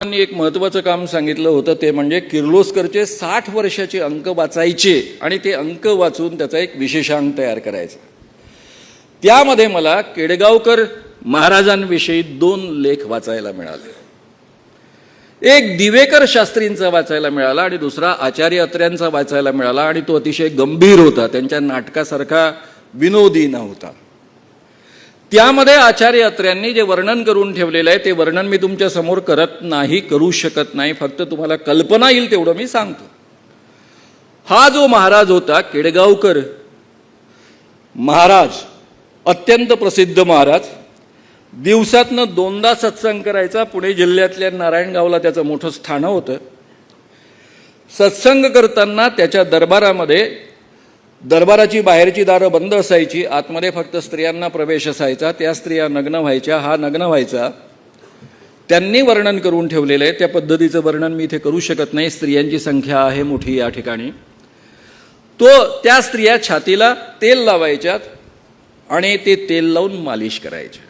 त्यांनी एक महत्त्वाचं काम सांगितलं होतं, ते म्हणजे किर्लोस्करचे 60 वर्षाचे अंक वाचायचे आणि ते अंक वाचून त्याचा एक विशेषांक तयार करायचा. त्यामध्ये मला केडगावकर महाराजांविषयी 2 लेख वाचायला मिळाले. एक दिवेकर शास्त्रींचा वाचायला मिळाला आणि दुसरा आचार्य अत्र्यांचा वाचायला मिळाला, आणि तो अतिशय गंभीर होता, त्यांच्या नाटकासारखा विनोदी नव्हता. त्यामध्ये आचार्य अत्र्यांनी जे वर्णन करून ठेवलेलं आहे ते वर्णन मी तुमच्या समोर करू शकत नाही, फक्त तुम्हाला कल्पना येईल तेवढं मी सांगतो. हा जो महाराज होता केडगावकर महाराज, अत्यंत प्रसिद्ध महाराज, दिवसातनं 2दा सत्संग करायचा. पुणे जिल्ह्यातल्या नारायणगावला त्याचं मोठं स्थान होतं. सत्संग करताना त्याच्या दरबाराची बाहेरची दारं बंद असायची, आतमध्ये फक्त स्त्रियांना प्रवेश असायचा. त्या स्त्रिया नग्न व्हायच्या, हा नग्न व्हायचा. त्यांनी वर्णन करून ठेवलेलं आहे, त्या पद्धतीचं वर्णन मी इथे करू शकत नाही, स्त्रियांची संख्या आहे मोठी या ठिकाणी. त्या स्त्रिया छातीला तेल लावायच्यात आणि ते तेल लावून मालिश करायच्या.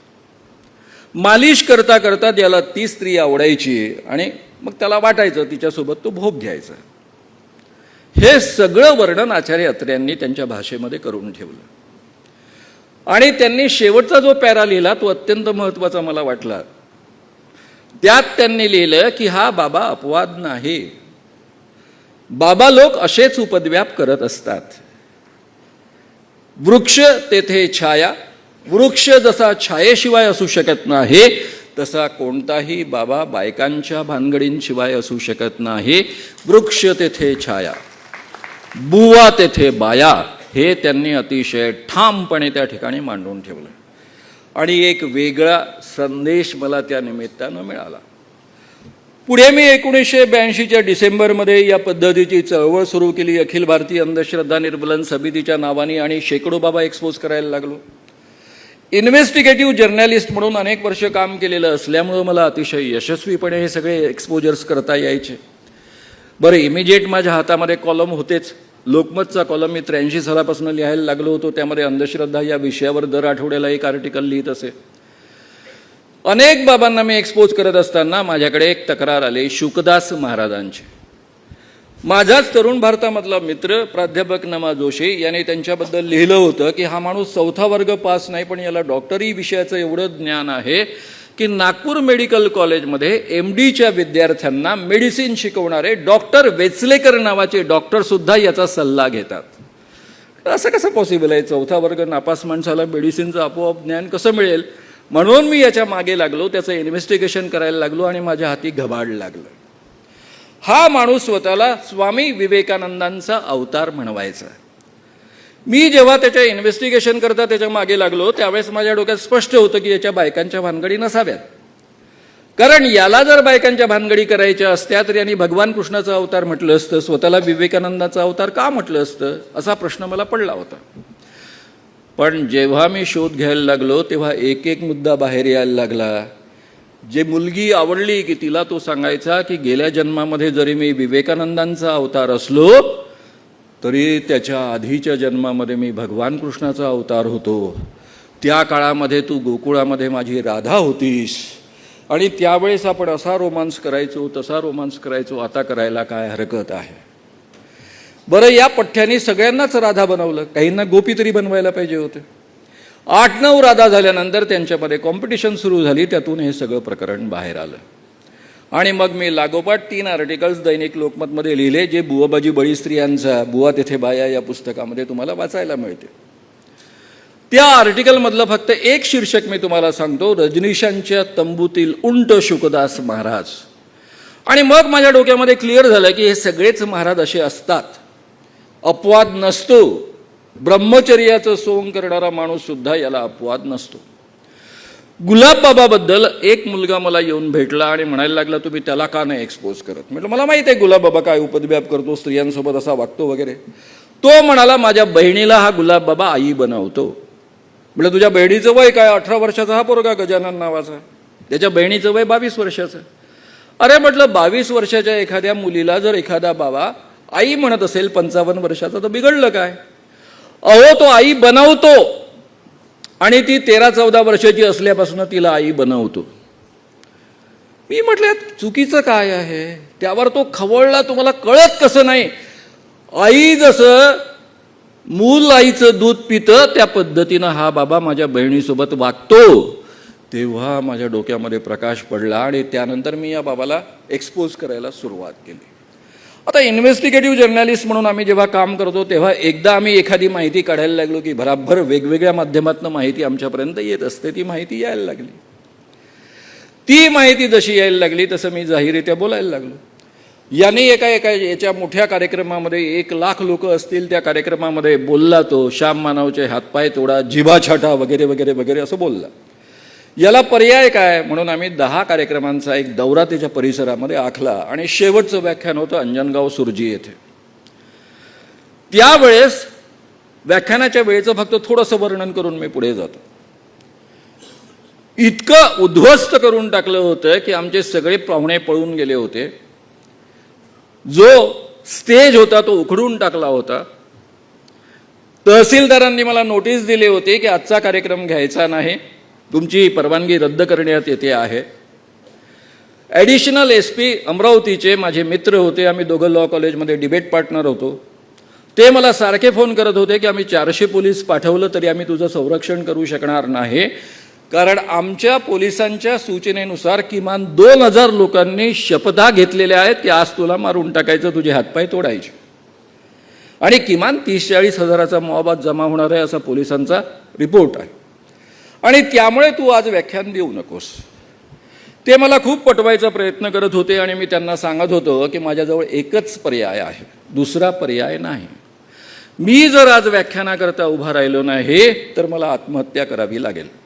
मालिश करता करता त्याला ती स्त्री आवडायची आणि मग त्याला वाटायचं तिच्यासोबत तो भोग घ्यायचा. हे सगळं वर्णन आचार्य अत्र्यांनी त्यांच्या भाषेमध्ये करून ठेवलं. आणि त्यांनी शेवटचा जो पॅरा लिहिला तो अत्यंत महत्त्वाचा मला वाटला. त्यात त्यांनी लिहिलं की हा बाबा अपवाद नाही, बाबा लोक असेच उपद्व्याप करत असतात. वृक्ष तेथे छाया, वृक्ष जसा छायेशिवाय असू शकत नाही तसा कोणताही बाबा बायकांच्या भानगडींशिवाय असू शकत नाही. वृक्ष तेथे छाया, बुवा तेथे बाया, हे त्यांनी अतिशय ठामपणे त्या ठिकाणी मांडून ठेवलं. आणि एक वेगळा संदेश मला त्या निमित्तानं मिळाला. पुढे मी 1982च्या डिसेंबरमध्ये या पद्धतीची चळवळ सुरू केली, अखिल भारतीय अंधश्रद्धा निर्मूलन समितीच्या नावाने, आणि शेकडो बाबा एक्सपोज करायला लागलो. इन्व्हेस्टिगेटिव्ह जर्नलिस्ट म्हणून अनेक वर्ष काम केलेलं असल्यामुळं मला अतिशय यशस्वीपणे हे सगळे एक्सपोजर्स करता यायचे. बरं, इमिजिएट माझ्या हातामध्ये कॉलम होतेच. लोकमतचा कॉलम मी 83 सालापासून लिहायला लागलो होतो. त्यामध्ये अंधश्रद्धा या विषयावर दर आठवड्याला एक आर्टिकल लिहित असे. अनेक बाबांना मी एक्सपोज करत असताना माझ्याकडे एक तक्रार आली शुकदास महाराजांची. माझाच तरुण भारतामधला मित्र प्राध्यापक नमा जोशी यांनी त्यांच्याबद्दल लिहिलं होतं की हा माणूस 4था वर्ग पास नाही, पण याला डॉक्टरी विषयाचं एवढं ज्ञान आहे की नागपूर मेडिकल कॉलेजमध्ये MDच्या विद्यार्थ्यांना मेडिसिन शिकवणारे डॉक्टर वेचलेकर नावाचे डॉक्टरसुद्धा याचा सल्ला घेतात. असं कसं पॉसिबल आहे? 4था वर्ग नापास माणसाला मेडिसिनचं आपोआप ज्ञान कसं मिळेल? म्हणून मी याच्या मागे लागलो, त्याचं इन्व्हेस्टिगेशन करायला लागलो आणि माझ्या हाती घबाड लागलं. हा माणूस स्वतःला स्वामी विवेकानंदांचा अवतार म्हणवायचा. मी जेव्हा त्याच्या इन्व्हेस्टिगेशन करता त्याच्या मागे लागलो त्यावेळेस माझ्या डोक्यात स्पष्ट होतं की याच्या बायकांच्या भानगडी नसाव्यात. कारण याला जर बायकांच्या भानगडी करायच्या असत्या तर यांनी भगवान कृष्णाचा अवतार म्हटलं असतं, स्वतःला विवेकानंदाचा अवतार का म्हटलं असतं, असा प्रश्न मला पडला होता. पण जेव्हा मी शोध घ्यायला लागलो तेव्हा एक एक मुद्दा बाहेर यायला लागला. जे मुलगी आवडली की तिला तो सांगायचा की गेल्या जन्मामध्ये जरी मी विवेकानंदांचा अवतार असलो तरी त्याच्या आधीच्या जन्मामध्ये मी भगवान कृष्णाचा अवतार होतो. त्या काळामध्ये तू गोकुळामध्ये माझी राधा होतीस आणि त्यावेळेस आपण असा रोमांस करायचो तसा रोमांस करायचो, आता करायला काय हरकत आहे? बरं, या पठ्ठ्याने सगळ्यांनाच राधा बनवलं, काहींना गोपी तरी बनवायला पाहिजे होते. 8-9 राधा झाल्यानंतर त्यांच्यामध्ये कॉम्पिटिशन सुरू झाली, त्यातून हे सगळं प्रकरण बाहेर आलं. आणि मग मी लागोपाठ 3 आर्टिकल्स दैनिक लोकमतमध्ये लिहिले, जे बुवाबाजी बळी स्त्रियांचा बुवा तेथे बाया या पुस्तकामध्ये तुम्हाला वाचायला मिळते. त्या आर्टिकलमधलं फक्त एक शीर्षक मी तुम्हाला सांगतो, रजनीशांच्या तंबूतील उंट शुकदास महाराज. आणि मग माझ्या डोक्यामध्ये क्लिअर झालं की हे सगळेच महाराज असे असतात, अपवाद नसतो. ब्रह्मचर्याचं सोंग करणारा माणूस सुद्धा याला अपवाद नसतो. गुलाबबाबाबद्दल एक मुलगा मला येऊन भेटला आणि म्हणायला लागला तुम्ही त्याला का नाही एक्सपोज करत? म्हटलं मला माहिती आहे गुलाबबाबा काय उपद्व्याप करतो, स्त्रियांसोबत असा वागतो वगैरे. तो म्हणाला माझ्या बहिणीला हा गुलाबबाबा आई बनवतो. म्हटलं तुझ्या बहिणीचं वय काय? 18 वर्षाचा हा पोरगा गजानन नावाचा, त्याच्या बहिणीचं वय 22 वर्षाचं. अरे म्हटलं 22 वर्षाच्या एखाद्या मुलीला जर एखादा बाबा आई म्हणत असेल 55 वर्षाचा तर बिघडलं काय? अहो तो आई बनवतो आणि ती 13-14 वर्षाची असल्यापासून तिला आई बनवतो. मी म्हटलं यात चुकीचं काय आहे? त्यावर तो खवळला, तुम्हाला कळत कसं नाही? आई जसं मूल आईचं दूध पितं त्या पद्धतीनं हा बाबा माझ्या बहिणीसोबत वागतो. तेव्हा माझ्या डोक्यामध्ये प्रकाश पडला आणि त्यानंतर मी या बाबाला एक्सपोज करायला सुरुवात केली. आता इन्व्हेस्टिगेटिव्ह जर्नलिस्ट म्हणून आम्ही जेव्हा काम करतो तेव्हा एकदा आम्ही एखादी माहिती काढायला लागलो की भराभर वेगवेगळ्या माध्यमातून माहिती आमच्यापर्यंत येत असते. ती माहिती यायला लागली. ती माहिती जशी यायला लागली तसं मी जाहीररित्या बोलायला लागलो. याने एका याच्या मोठ्या कार्यक्रमामध्ये 1,00,000 लोक असतील, त्या कार्यक्रमामध्ये बोलला तो श्याम मानवचे हातपाय तोडा, जिभा छाटा वगैरे वगैरे वगैरे असं बोलला. याला पर्याय काय म्हणून आम्ही 10 कार्यक्रमांचा एक दौरा त्याच्या परिसरामध्ये आखला आणि शेवटचं व्याख्यान होतं अंजनगाव सुरजी येथे. त्यावेळेस व्याख्यानाच्या वेळेचं फक्त थोडंसं वर्णन करून मी पुढे जातो. इतकं उद्ध्वस्त करून टाकलं होतं की आमचे सगळे पाहुणे पळून गेले होते. जो स्टेज होता तो उखडून टाकला होता. तहसीलदारांनी मला नोटीस दिली होती की आजचा कार्यक्रम घ्यायचा नाही, तुमची परवानगी रद्द करण्यात येते आहे. ॲडिशनल SP अमरावतीचे माझे मित्र होते, आम्ही दोघं लॉ कॉलेजमध्ये डिबेट पार्टनर होतो. ते मला सारखे फोन करत होते की आम्ही 400 पोलीस पाठवलं तरी आम्ही तुझं संरक्षण करू शकणार नाही, कारण आमच्या पोलिसांच्या सूचनेनुसार किमान 2,000 लोकांनी शपथा घेतलेल्या आहेत की आज तुला मारून टाकायचं, तुझे हातपाय तोडायचे, आणि किमान 30-40 हजाराचा मॉब आज जमा होणार आहे असा पोलिसांचा रिपोर्ट आहे, आणि त्यामुळे तू आज व्याख्यान देऊ नकोस. ते मला खूप पटवायचा प्रयत्न करत होते आणि मी त्यांना सांगत होतो की माझ्याजवळ एकच पर्याय आहे, दुसरा पर्याय नाही. मी जर आज व्याख्यानाकरता उभा राहिलो नाही तर मला आत्महत्या करावी लागेल.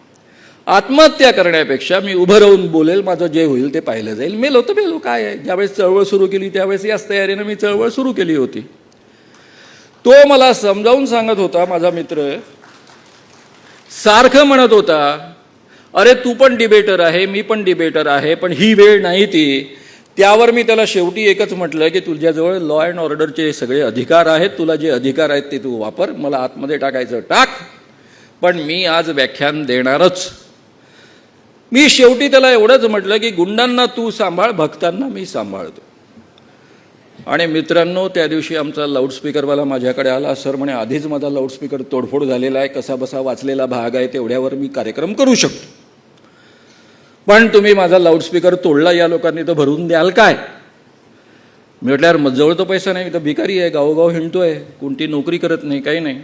आत्महत्या करण्यापेक्षा मी उभं राहून बोलेल, माझं जे होईल ते पाहिलं जाईल. मेलो तर मेलो, काय आहे. ज्यावेळेस चळवळ सुरू केली त्यावेळेस याच तयारीनं मी चळवळ सुरू केली होती. तो मला समजावून सांगत होता, माझा मित्र सारखं म्हणत होता, अरे तू पण डिबेटर आहे, मी पण डिबेटर आहे, पण ही वेळ नाही ती. त्यावर मी त्याला शेवटी एकच म्हटलं की तुझ्याजवळ लॉ अँड ऑर्डरचे सगळे अधिकार आहेत, तुला जे अधिकार आहेत ते तू वापर, मला आतमध्ये टाकायचं टाक, पण मी आज व्याख्यान देणारच. मी शेवटी त्याला एवढंच म्हटलं की गुंडांना तू सांभाळ, भक्तांना मी सांभाळतो. आणि मित्रांनो, त्या दिवशी आमचा लाऊडस्पीकरवाला माझ्याकडे आला. सर म्हणे आधीच माझा लाऊडस्पीकर तोडफोड झालेला आहे, कसा बसा वाचलेला भाग आहे, तेवढ्यावर मी कार्यक्रम करू शकतो, पण तुम्ही माझा लाऊडस्पीकर तोडला, या लोकांनी तर भरून द्याल काय? मी म्हटलं यार जवळ तो पैसा नाही, तर भिकारी आहे, गावोगाव हिंडतोय, कोणती नोकरी करत नाही, काही नाही,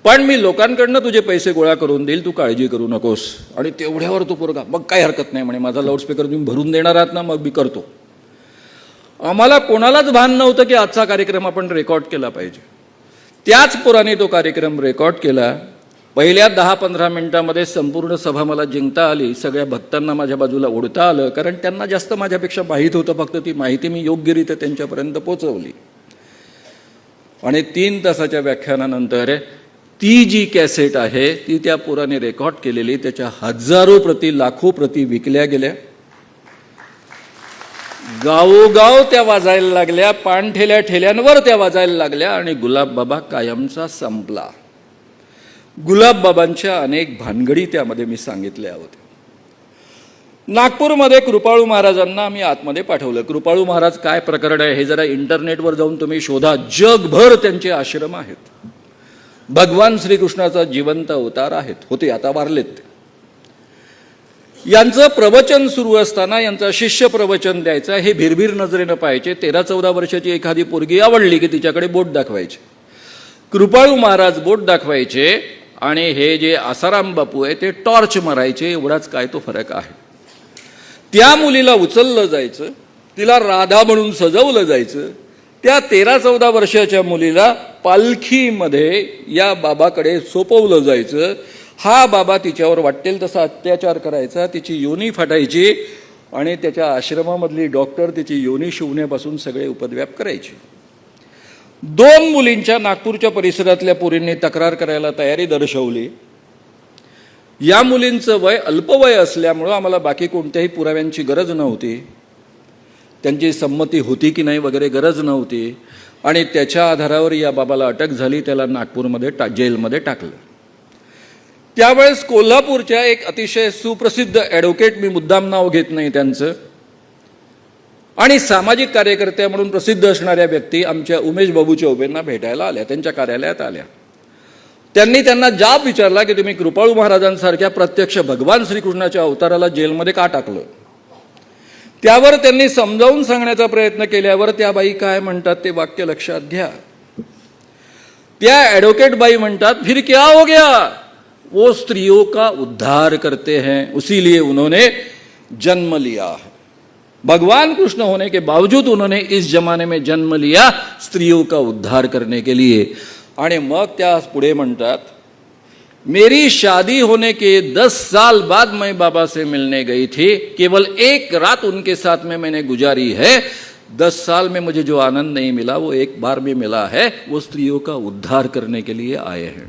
पण मी लोकांकडनं तुझे पैसे गोळा करून देईल, तू काळजी करू नकोस. आणि तेवढ्यावर तो पोरगा, मग काही हरकत नाही म्हणे, माझा लाऊडस्पीकर तुम्ही भरून देणार आहात ना, मग मी करतो. आम्हाला कोणालाच भान नव्हतं की आजचा कार्यक्रम आपण रेकॉर्ड केला पाहिजे. त्याच पोराने तो कार्यक्रम रेकॉर्ड केला. पहिल्या 10-15 मिनिटांमध्ये संपूर्ण सभा मला जिंकता आली. सगळ्या भक्तांना माझ्या बाजूला ओढता आलं, कारण त्यांना जास्त माझ्यापेक्षा माहीत होतं, फक्त ती माहिती मी योग्यरित्या त्यांच्यापर्यंत पोचवली. आणि 3 तासाच्या व्याख्यानानंतर ती जी कॅसेट आहे ती त्या पोराने रेकॉर्ड केलेली, त्याच्या हजारो प्रती, लाखो प्रती विकल्या गेल्या. गावोगाव त्या वाजायला लागल्या, पानठेल्या ठेल्यांवर त्या वाजायला लागल्या, आणि गुलाबबाबा कायमचा संपला. गुलाबबाबांच्या अनेक भानगडी त्यामध्ये मी सांगितल्या होत्या. नागपूरमध्ये कृपाळू महाराजांना आम्ही आतमध्ये पाठवलं. कृपाळू महाराज काय प्रकरण आहे हे जरा इंटरनेटवर जाऊन तुम्ही शोधा. जगभर त्यांचे आश्रम आहेत. भगवान श्रीकृष्णाचा जिवंत अवतार आहेत, होते, आता वारलेत. यांचं प्रवचन सुरू असताना यांचा शिष्य प्रवचन द्यायचा, हे भिरभिर नजरेनं पाहायचे. 13-14 वर्षाची एखादी पोरगी आवडली की तिच्याकडे बोट दाखवायचे. कृपाळू महाराज बोट दाखवायचे आणि हे जे आसाराम बापू आहे ते टॉर्च मारायचे. एवढाच काय तो फरक आहे. त्या मुलीला उचललं जायचं, तिला राधा म्हणून सजवलं जायचं. त्या 13-14 वर्षाच्या मुलीला पालखीमध्ये या बाबाकडे सोपवलं जायचं. हा बाबा तिच्यावर वाटेल तसा अत्याचार करायचा, तिची योनी फाटायची, आणि त्याच्या आश्रमामधली डॉक्टर तिची योनी शिवण्यापासून सगळे उपद्व्याप करायचे. 2 मुलींच्या नागपूरच्या परिसरातल्या पोरींनी तक्रार करायला तयारी दर्शवली. या मुलींचं वय अल्पवय असल्यामुळं आम्हाला बाकी कोणत्याही पुराव्यांची गरज नव्हती, त्यांची संमती होती की नाही वगैरे गरज नव्हती, आणि त्याच्या आधारावर या बाबाला अटक झाली. त्याला नागपूरमध्ये जेलमध्ये टाकलं. त्यावेळेस कोल्हापूरच्या एक अतिशय सुप्रसिद्ध ॲडव्होकेट, मी मुद्दाम नाव घेत नाही त्यांचं, आणि सामाजिक कार्यकर्त्या म्हणून प्रसिद्ध असणाऱ्या व्यक्ती आमच्या उमेश बाबू चौबेंना भेटायला आल्या, त्यांच्या कार्यालयात आल्या. त्यांनी त्यांना जाब विचारला की तुम्ही कृपाळू महाराजांसारख्या प्रत्यक्ष भगवान श्रीकृष्णाच्या अवताराला जेलमध्ये का टाकलं. त्यावर त्यांनी समजावून सांगण्याचा प्रयत्न केल्यावर त्या बाई काय म्हणतात ते वाक्य लक्षात घ्या. त्या ॲडव्होकेट बाई म्हणतात, फिर क्या हो गया, वो स्त्रियों का उद्धार करते हैं, उसीलिए उन्होंने जन्म लिया है. भगवान कृष्ण होने के बावजूद उन्होंने इस जमाने में जन्म लिया स्त्रियों का उद्धार करने के लिए. आणि मग त्या पुढे म्हणतात, मेरी शादी होने के 10 साल बाद मैं बाबा से मिलने गई थी, केवल एक रात उनके साथ में मैंने गुजारी है. 10 साल में मुझे जो आनंद नहीं मिला वो एक बार में मिला है. वो स्त्रियों का उद्धार करने के लिए आए हैं.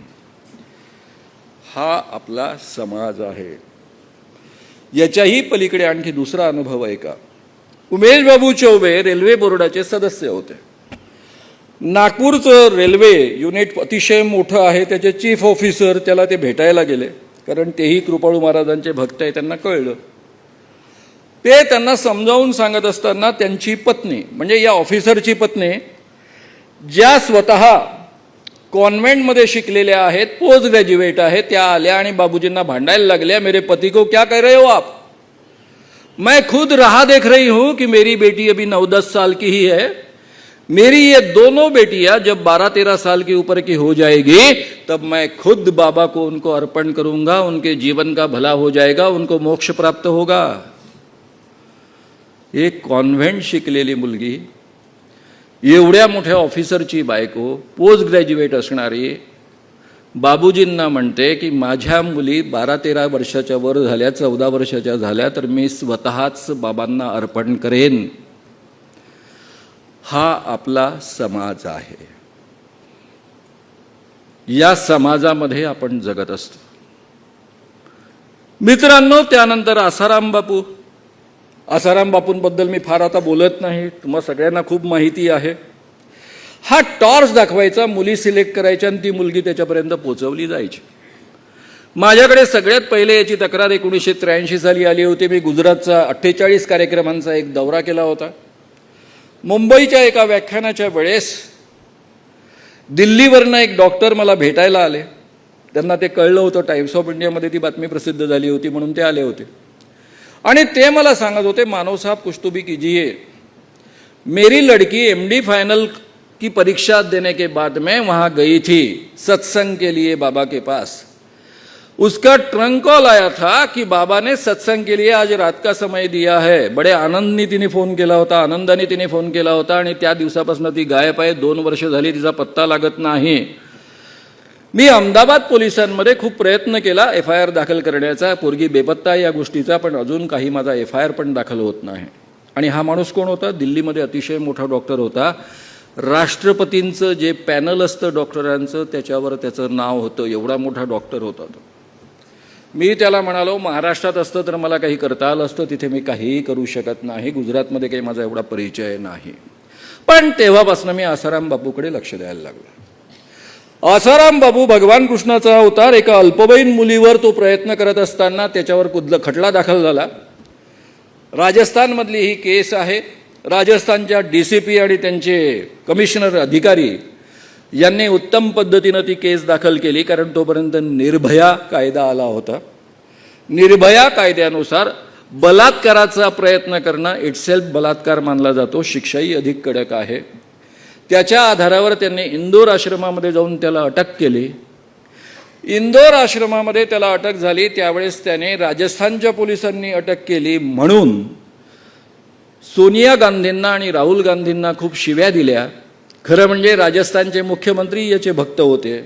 हा आपला समाज आहे. याच्याही पलीकडे आणखी दुसरा अनुभव आहे का. उमेश बाबू चौबे रेल्वे बोर्डाचे सदस्य होते. नागपूरचं रेल्वे युनिट अतिशय मोठं आहे. त्याचे चीफ ऑफिसर त्याला ते भेटायला गेले, कारण तेही कृपाळू महाराजांचे भक्त आहे, त्यांना कळलं. ते त्यांना समजावून सांगत असताना त्यांची पत्नी, म्हणजे या ऑफिसरची पत्नी, ज्या स्वतः कॉन्व्हेंटमध्ये शिकलेल्या आहेत, पोस्ट ग्रॅज्युएट आहेत, त्या आल्या आणि बाबूजींना भांडायला लागल्या, मेरे पति को क्या कह रहे हो आप, मैं खुद राह देख रही हूं कि मेरी बेटी अभी 9-10 साल की ही है, मेरी ये दोनों बेटियां जब 12-13 साल के ऊपर की हो जाएगी तब मैं खुद बाबा को उनको अर्पण करूंगा, उनके जीवन का भला हो जाएगा, उनको मोक्ष प्राप्त होगा. एक कॉन्व्हेंट शिकलेली मुलगी, एवढ्या मोठ्या ऑफिसरची बायको, पोस्ट ग्रॅज्युएट असणारी, बाबूजींना म्हणते की माझ्या मुली 12-13 वर्षाच्या वर झाल्या, 14 वर्षाच्या झाल्या तर मी स्वतःच बाबांना अर्पण करेन. हा आपला समाज आहे. या समाजामध्ये आपण जगत असतो. मित्रांनो, त्यानंतर आसाराम बापूंबद्दल मी फार आता बोलत नाही, तुम्हा सगळ्यांना खूप माहिती आहे. हा टॉर्च दाखवायचा, मुली सिलेक्ट करायच्या आणि ती मुलगी त्याच्यापर्यंत पोहोचवली जायची. माझ्याकडे सगळ्यात पहिले याची तक्रार 1983 साली आली होती. मी गुजरातचा 48 कार्यक्रमांचा एक दौरा केला होता. मुंबईच्या एका व्याख्यानाच्या वेळेस दिल्लीवरनं एक डॉक्टर मला भेटायला आले. त्यांना ते कळलं होतं, टाइम्स ऑफ इंडियामध्ये ती बातमी प्रसिद्ध झाली होती म्हणून ते आले होते. आणि ते मला सांगत होते, मानव साहब कुछ तो भी कीजिए, मेरी लड़की MD फाइनल की परीक्षा देने के बाद में वहाँ गई थी सत्संग के लिए बाबा के पास. उसका ट्रंक कॉल आया था कि बाबा ने सत्संग के लिए आज रात का समय दिया है. बड़े आनंदाने तिने फोन केला होता, आनंदाने तिने फोन केला होता आणि त्या दिवसापासून ती गायब आहे. 2 वर्ष झाली, तिचा पत्ता लागत नाही. मी अहमदाबाद पोलिसांमध्ये खूप प्रयत्न केला FIR दाखल करण्याचा, पोरगी बेपत्ता या गोष्टीचा, पण अजून काही माझा FIR पण दाखल होत नाही. आणि हा माणूस कोण होता? दिल्लीमध्ये अतिशय मोठा डॉक्टर होता. राष्ट्रपतींचं जे पॅनल असतं डॉक्टरांचं, त्याच्यावर त्याचं नाव होतं. एवढा मोठा डॉक्टर होता तो. मी त्याला म्हणालो, महाराष्ट्रात असतं तर मला काही करता आलं असतं, तिथे मी काहीही करू शकत नाही, गुजरातमध्ये काही माझा एवढा परिचय नाही. पण तेव्हापासून मी आसाराम बापूकडे लक्ष द्यायला लागलो. आसाराम बापू भगवान कृष्णाचा अवतार, एका अल्पवयीन मुलीवर तो प्रयत्न करत असताना त्याच्यावर खटला दाखल झाला. राजस्थानमधली ही केस आहे. राजस्थानच्या DCP आणि त्यांचे कमिशनर अधिकारी यांनी उत्तम पद्धतीनं ती केस दाखल केली, कारण तोपर्यंत निर्भया कायदा आला होता. निर्भया कायद्यानुसार बलात्काराचा प्रयत्न करणं इटसेल्फ बलात्कार मानला जातो, शिक्षाही अधिक कडक आहे. त्याच्या आधारावर त्यांनी इंदोर आश्रमामध्ये जाऊन त्याला अटक केली. इंदोर आश्रमामध्ये त्याला अटक झाली त्यावेळेस त्याने राजस्थानच्या पोलिसांनी अटक केली म्हणून सोनिया गांधींना आणि राहुल गांधींना खूप शिव्या दिल्या. खरं म्हणजे राजस्थानचे मुख्यमंत्री याचे भक्त होते,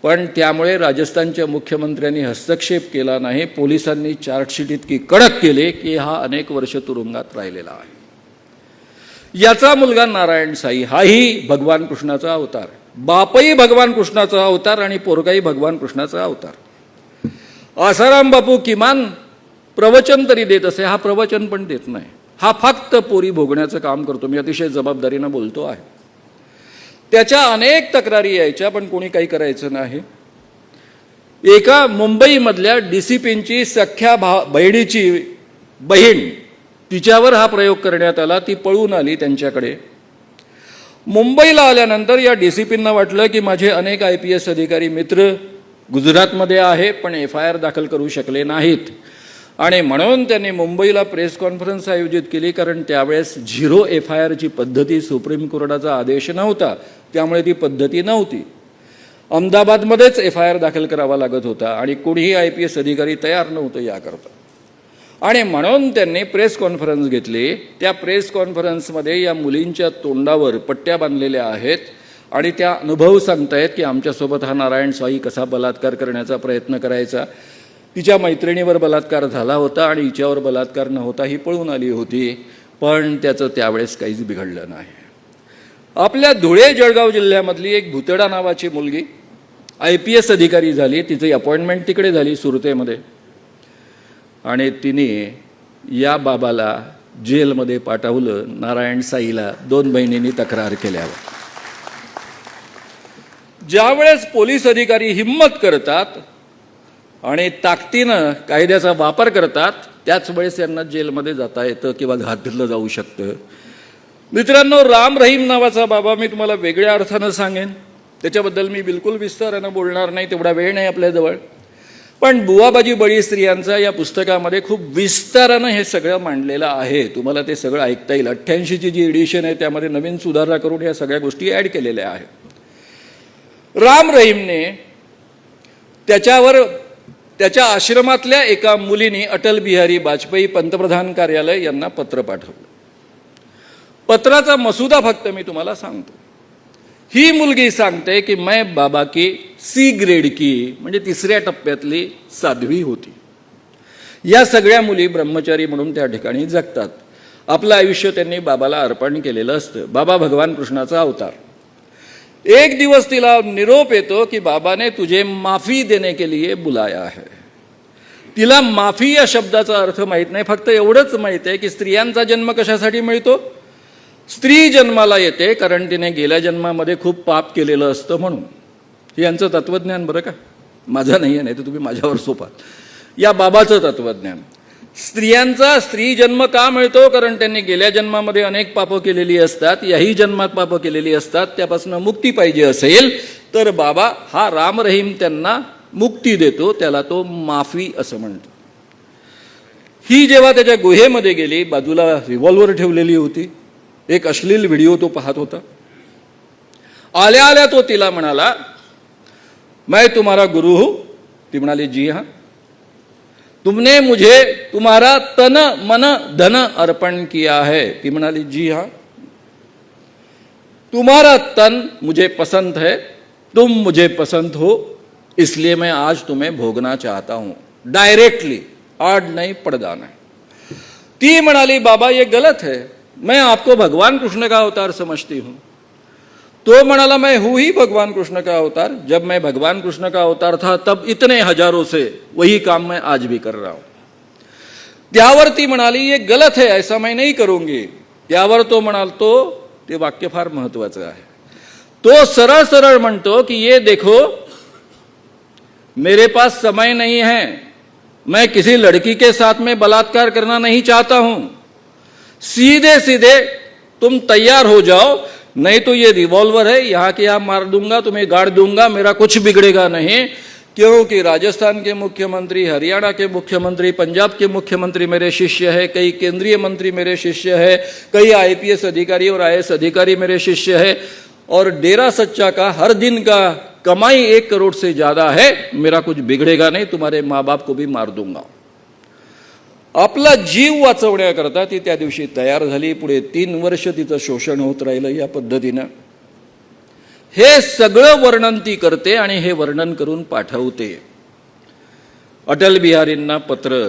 पण त्यामुळे राजस्थानच्या मुख्यमंत्र्यांनी हस्तक्षेप केला नाही. पोलिसांनी चार्जशीट इतकी कडक केली की हा अनेक वर्ष तुरुंगात राहिलेला आहे. याचा मुलगा नारायण साई हाही भगवान कृष्णाचा अवतार, बापही भगवान कृष्णाचा अवतार आणि पोरगाही भगवान कृष्णाचा अवतार. आसाराम बापू किमान प्रवचन तरी देत असे, हा प्रवचन पण देत नाही. हा फक्त पोरी भोगण्याचं काम करतो. मी अतिशय जबाबदारीनं बोलतो आहे. त्याच्या अनेक तक्रारी यायच्या, पण कोणी काही करायचं नाही. एका मुंबईमधल्या DCPंची सख्या बहिणीची बहीण तिच्यावर हा प्रयोग करण्यात आला. ती पळून आली त्यांच्याकडे. मुंबईला आल्यानंतर या DCPंना वाटलं की माझे अनेक IPS अधिकारी मित्र गुजरातमध्ये आहे पण FIR दाखल करू शकले नाहीत आणि म्हणून त्यांनी मुंबईला प्रेस कॉन्फरन्स आयोजित केली. कारण त्यावेळेस 0 FIRची पद्धती सुप्रीम कोर्टाचा आदेश नव्हता, त्यामुळे ती पद्धती नव्हती. अहमदाबादमध्येच FIR दाखल करावा लागत होता आणि कोणीही IPS अधिकारी तयार नव्हतं याकरता. आणि म्हणून त्यांनी प्रेस कॉन्फरन्स घेतली. त्या प्रेस कॉन्फरन्समध्ये या मुलींच्या तोंडावर पट्ट्या बांधलेल्या आहेत आणि त्या अनुभव सांगतायत की आमच्यासोबत हा नारायण साई कसा बलात्कार करण्याचा प्रयत्न करायचा. तिच्या मैत्रिणीवर बलात्कार झाला होता आणि हिच्यावर बलात्कार नव्हता, ही पळून आली होती, पण त्याचं त्यावेळेस काहीच बिघडलं नाही. आपल्या धुळे जळगाव जिल्ह्यामधली एक भुतडा नावाची मुलगी IPS अधिकारी झाली. तिची अपॉइंटमेंट तिकडे झाली सुरतेमध्ये आणि तिने या बाबाला जेलमध्ये पाठवलं. नारायण साईला 2 बहिणींनी तक्रार केल्यावर ज्यावेळेस पोलीस अधिकारी हिम्मत करतात आणि ताकदीनं कायद्याचा वापर करतात त्याच वेळेस यांना जेलमध्ये जाता येतं किंवा घातलं जाऊ शकतं. मित्रांनो, राम रहीम नावाचा बाबा मी तुम्हाला वेगळ्या अर्थानं सांगेन, त्याच्याबद्दल मी बिलकुल विस्तारानं बोलणार नाही, तेवढा वेळ नाही आपल्याजवळ. पण बुवाबाजी बळी स्त्रियांचा या पुस्तकामध्ये खूप विस्तारानं हे सगळं मांडलेलं आहे. तुम्हाला ते सगळं ऐकता येईल. 88ची जी एडिशन आहे त्यामध्ये नवीन सुधारणा करून या सगळ्या गोष्टी ॲड केलेल्या आहेत. राम रहीमने त्याच्या आश्रमातल्या एका मुलीने अटल बिहारी वाजपेयी पंतप्रधान कार्यालय यांना पत्र पाठवलं. पत्राचा मसुदा फक्त मी तुम्हाला सांगतो. ही मुलगी सांगते की मैं बाबा की C ग्रेड की म्हणजे 3ऱ्या टप्प्यातली साध्वी होती. या सगळ्या मुली ब्रह्मचारी म्हणून त्या ठिकाणी जगतात. आपलं आयुष्य त्यांनी बाबाला अर्पण केलेलं असतं. बाबा भगवान कृष्णाचा अवतार. एक दिवस तिला निरोप येतो की बाबा ने तुझे माफी देने के लिए बुलाया है. तिला माफी या शब्दाचा अर्थ माहीत नाही, फक्त एवढंच माहीत आहे की स्त्रियांचा जन्म कशासाठी मिळतो. स्त्री जन्माला येते कारण तिने गेल्या जन्मामध्ये खूप पाप केलेलं असतं म्हणून. हे यांचं तत्त्वज्ञान बरं का, माझं नाही आहे, नाही तर तुम्ही माझ्यावर सोपाल. या बाबाचं तत्त्वज्ञान. स्त्रियांचा स्त्री जन्म का मिळतो, कारण त्यांनी गेल्या जन्मामध्ये अनेक पापं केलेली असतात, याही जन्मात पापं केलेली असतात, त्यापासून मुक्ती पाहिजे असेल तर बाबा हा राम रहीम त्यांना मुक्ती देतो, त्याला तो माफी असं म्हणतो. ही जेव्हा त्याच्या गुहेमध्ये गेली, बाजूला रिव्हॉल्वर ठेवलेली होती, एक अश्लील व्हिडिओ तो पाहत होता. आल्या आल्या तो तिला म्हणाला मैं तुम्हारा गुरु हूं. ती म्हणाली जी हां. तुमने मुझे तुम्हारा तन मन धन अर्पण किया है. ती म्हणाली जी हां. तुम्हारा तन मुझे पसंद है, तुम मुझे पसंद हो, इसलिए मैं आज तुम्हें भोगना चाहता हूं. डायरेक्टली, आड़ नहीं पड़दा नहीं. ती म्हणाली बाबा ये गलत है, मैं आपको भगवान कृष्ण का अवतार समझती हूं. तो म्हणाला मैं हूं ही भगवान कृष्ण का अवतार. जब मैं भगवान कृष्ण का अवतार था तब इतने हजारों से वही काम मैं आज भी कर रहा हूं. त्यावर ती म्हणाली ये गलत है, ऐसा मैं नहीं करूंगी. त्यावर तो म्हणालतो, ते वाक्य फार महत्वाचं आहे. तो सरळ सरळ म्हणतो की ये देखो मेरे पास समय नहीं है, मैं किसी लड़की के साथ में बलात्कार करना नहीं चाहता हूं. सीधे सीधे तुम तैयार हो जाओ, नहीं तो ये रिवॉल्वर है, यहाँ के यहाँ मार दूंगा, तुम्हें गाड़ दूंगा, मेरा कुछ बिगड़ेगा नहीं. क्योंकि राजस्थान के मुख्यमंत्री, हरियाणा के मुख्यमंत्री, पंजाब के मुख्यमंत्री मेरे शिष्य है, कई केंद्रीय मंत्री मेरे शिष्य है, कई IPS अधिकारी और IAS अधिकारी मेरे शिष्य है, और डेरा सच्चा का हर दिन का कमाई 1 करोड़ से ज्यादा है, मेरा कुछ बिगड़ेगा नहीं, तुम्हारे माँ बाप को भी मार दूंगा. आपला जीव वाचवण्याकरता ती त्या दिवशी तयार झाली. पुढे 3 वर्ष तिचं शोषण होत राहिलं या पद्धतीनं. हे सगळं वर्णन ती करते आणि हे वर्णन करून पाठवते. अटल बिहारींना पत्र.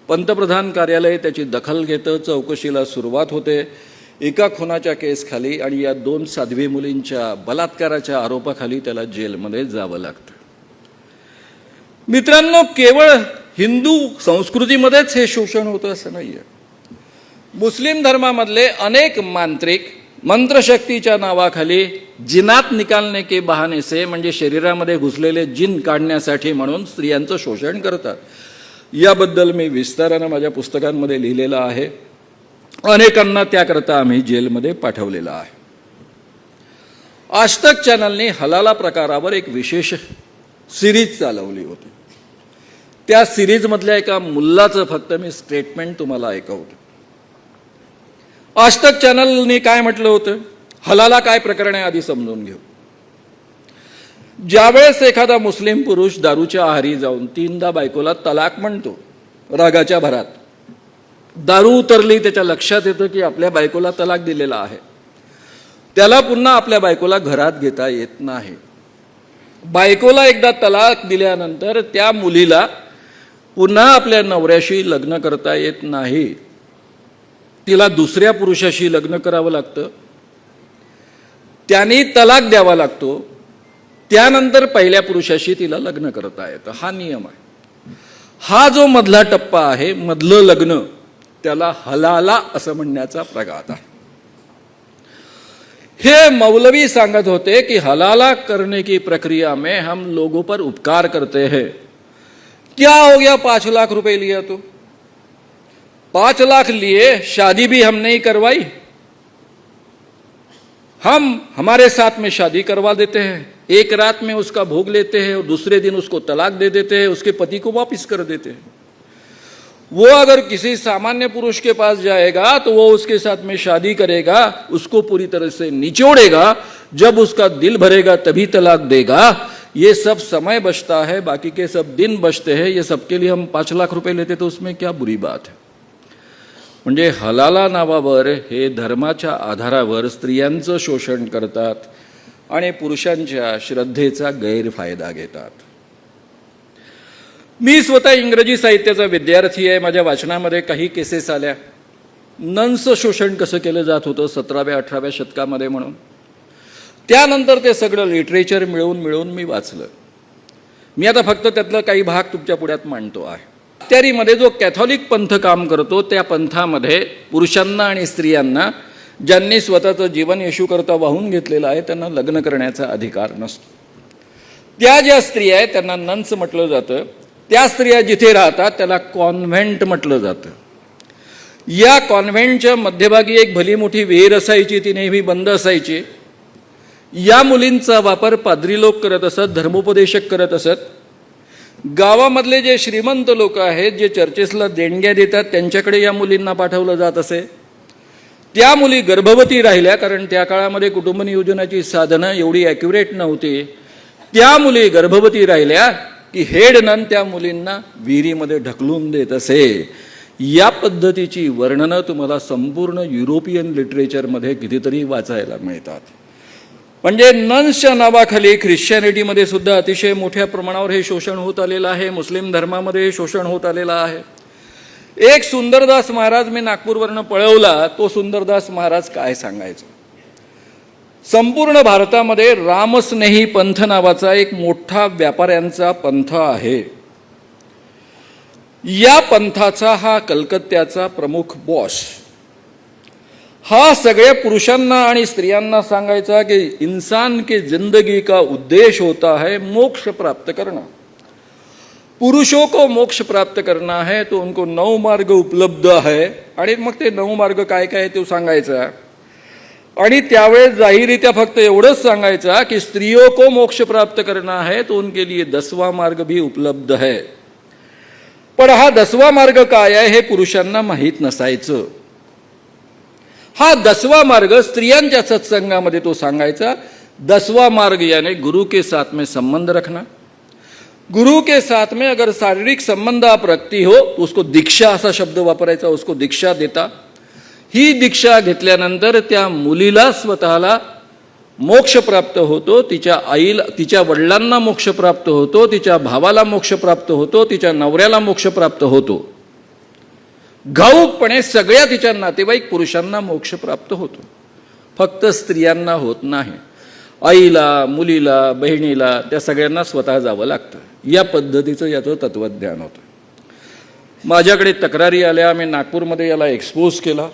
पंतप्रधान कार्यालय त्याची दखल घेतं. चौकशीला सुरुवात होते. एका खुनाच्या केसखाली आणि या 2 साध्वी मुलींच्या बलात्काराच्या आरोपाखाली त्याला जेलमध्ये जावं लागतं. मित्रांनो, केवळ हिंदू संस्कृतीमध्येच हे शोषण होतं असं नाही आहे. मुस्लिम धर्मामधले अनेक मांत्रिक मंत्रशक्तीच्या नावाखाली जिनात निकालने के बहाने से म्हणजे शरीरामध्ये घुसलेले जिन काढण्यासाठी म्हणून स्त्रियांचं शोषण करतात. याबद्दल मी विस्तारानं माझ्या पुस्तकांमध्ये लिहिलेलं आहे. अनेकांना त्याकरता आम्ही जेलमध्ये पाठवलेलं आहे. आजतक चॅनलने हलाला प्रकारावर एक विशेष सिरीज चालवली होती. त्या सिरीजमधल्या एका मुल्लाचं फक्त मी स्टेटमेंट तुम्हाला ऐकवतो. आजतक चॅनलने काय म्हटलं होतं, हलाला काय प्रकरण आहे आधी समजून घेऊ. ज्यावेळेस एखादा मुस्लिम पुरुष दारूच्या आहारी जाऊन 3दा बायकोला तलाक म्हणतो रागाच्या भरात, दारू उतरली त्याच्या लक्षात येतं की आपल्या बायकोला तलाक दिलेला आहे, त्याला पुन्हा आपल्या बायकोला घरात घेता येत नाही. बायकोला एकदा तलाक दिल्यानंतर त्या मुलीला पुन्हा आपल्या नवऱ्याशी लग्न करता येत नाही. तिला दुसऱ्या पुरुषाशी लग्न करावं लागतं, त्यांनी तलाक द्यावा लागतो, त्यानंतर पहिल्या पुरुषाशी तिला लग्न करता येतं. हा नियम आहे. हा जो मधला टप्पा आहे, मधलं लग्न, त्याला हलाला असं म्हणण्याचा प्रघात आहे. हे मौलवी सांगत होते कि हलाला करने की प्रक्रिया में हम लोगों पर उपकार करते हैं. क्या हो गया, 5 लाख रुपए लिया तो 5 लाख लिए, शादी भी हम नहीं करवाई, हम हमारे साथ में शादी करवा देते हैं, एक रात में उसका भोग लेते हैं और दूसरे दिन उसको तलाक दे देते हैं, उसके पति को वापस कर देते हैं. वो अगर किसी सामान्य पुरुष के पास जाएगा तो वो उसके साथ में शादी करेगा, उसको पूरी तरह से निचोड़ेगा, जब उसका दिल भरेगा तभी तलाक देगा. ये सब समय बचता है, बाकी के सब दिन बचते हैं. ये सबके लिए हम 5 लाख रुपए लेते तो उसमें क्या बुरी बात है. म्हणजे हलाला नावावर हे धर्माच्या आधारावर स्त्रियांचं शोषण करतात आणि पुरुषांच्या श्रद्धेचा गैरफायदा घेतात. मी स्वतः इंग्रजी साहित्याचा विद्यार्थी आहे. माझ्या वाचनामध्ये काही केसेस आल्या, नन्स शोषण कसं केलं जात होतं 17व्या-18व्या शतकामध्ये म्हणून. त्यानंतर ते सगळं लिटरेचर मिळून मी वाचलं. मी आता फक्त त्यातलं काही भाग तुमच्या पुढ्यात मांडतो आहे. त्यारीमध्ये जो कॅथॉलिक पंथ काम करतो, त्या पंथामध्ये पुरुषांना आणि स्त्रियांना, ज्यांनी स्वतःचं जीवन येशूकरता वाहून घेतलेलं आहे, त्यांना लग्न करण्याचा अधिकार नसतो. त्या ज्या स्त्रिया आहेत त्यांना नन्स म्हटलं जातं. त्या स्त्रिया जिथे राहतात त्याला कॉन्व्हेंट म्हटलं जातं. या कॉन्व्हेंटच्या मध्यभागी एक भली मोठी विहीर असायची, ती नेहमी बंद असायची. या मुलींचा वापर पाद्री लोक करत असत, धर्मोपदेशक करत असत. गावामधले जे श्रीमंत लोक आहेत, जे चर्चेसला देणग्या देतात, त्यांच्याकडे या मुलींना पाठवलं जात असे. त्या मुली गर्भवती राहिल्या, कारण त्या काळामध्ये कुटुंब नियोजनाची साधनं एवढी ॲक्युरेट नव्हती. त्या मुली गर्भवती राहिल्या की हेड नन त्या मुलींना विहिरीमध्ये ढकलून देत असे. या पद्धतीची वर्णनं तुम्हाला संपूर्ण युरोपियन लिटरेचरमध्ये कितीतरी वाचायला मिळतात. म्हणजे नन्सच्या नावाखाली ख्रिश्चॅनिटीमध्ये सुद्धा अतिशय मोठ्या प्रमाणावर हे शोषण होत आलेलं आहे. मुस्लिम धर्मामध्ये हे शोषण होत आलेलं आहे. एक सुंदरदास महाराज मी नागपूरवरनं पळवला. तो सुंदरदास महाराज काय सांगायचं. संपूर्ण भारतामध्ये रामस्नेही पंथ नावाचा एक मोठा व्यापाऱ्यांचा पंथ आहे. या पंथाचा हा कलकत्त्याचा प्रमुख बॉस हा सगळ्या पुरुषांना आणि स्त्रियांना सांगायचा कि इंसान की जिंदगी का उद्देश्य होता है मोक्ष प्राप्त करना. पुरुषों को मोक्ष प्राप्त करना है तो उनको 9 मार्ग उपलब्ध है. आणि मग ते 9 मार्ग काय काय ते सांगायचा. आणि त्यावेळेस जाहीरित्या फक्त एवढंच सांगायचा कि स्त्रियों को मोक्ष प्राप्त करना है तो उनके लिए 10वां मार्ग भी उपलब्ध है. पण हा 10वां मार्ग काय आहे हे पुरुषांना माहीत नसायचं. हा 10वां मार्ग स्त्रियांच्या सत्संगामध्ये तो सांगायचा. 10वां मार्ग यानी गुरु के साथ में संबंध रखना. गुरु के साथ में अगर शारीरिक संबंध आप रखती हो तो उसको दीक्षा असा शब्द वापरायचा, उसको दीक्षा देता. ही दीक्षा घेतल्यानंतर त्या मुलीला स्वतःला मोक्ष प्राप्त होतो, तिच्या आईला, तिच्या वडिलांना मोक्ष प्राप्त होतो, तिच्या भावाला मोक्ष प्राप्त होतो, तिच्या नवऱ्याला मोक्ष प्राप्त होतो. घाऊकपणे सगळ्या तिच्या नातेवाईक पुरुषांना मोक्ष प्राप्त होतो. फक्त स्त्रियांना होत नाही. आईला, मुलीला, बहिणीला, त्या सगळ्यांना स्वतः जावं लागतं. या पद्धतीचं याचं तत्वज्ञान होतं. माझ्याकडे तक्रारी आल्या, मी नागपूरमध्ये याला एक्सपोज केला.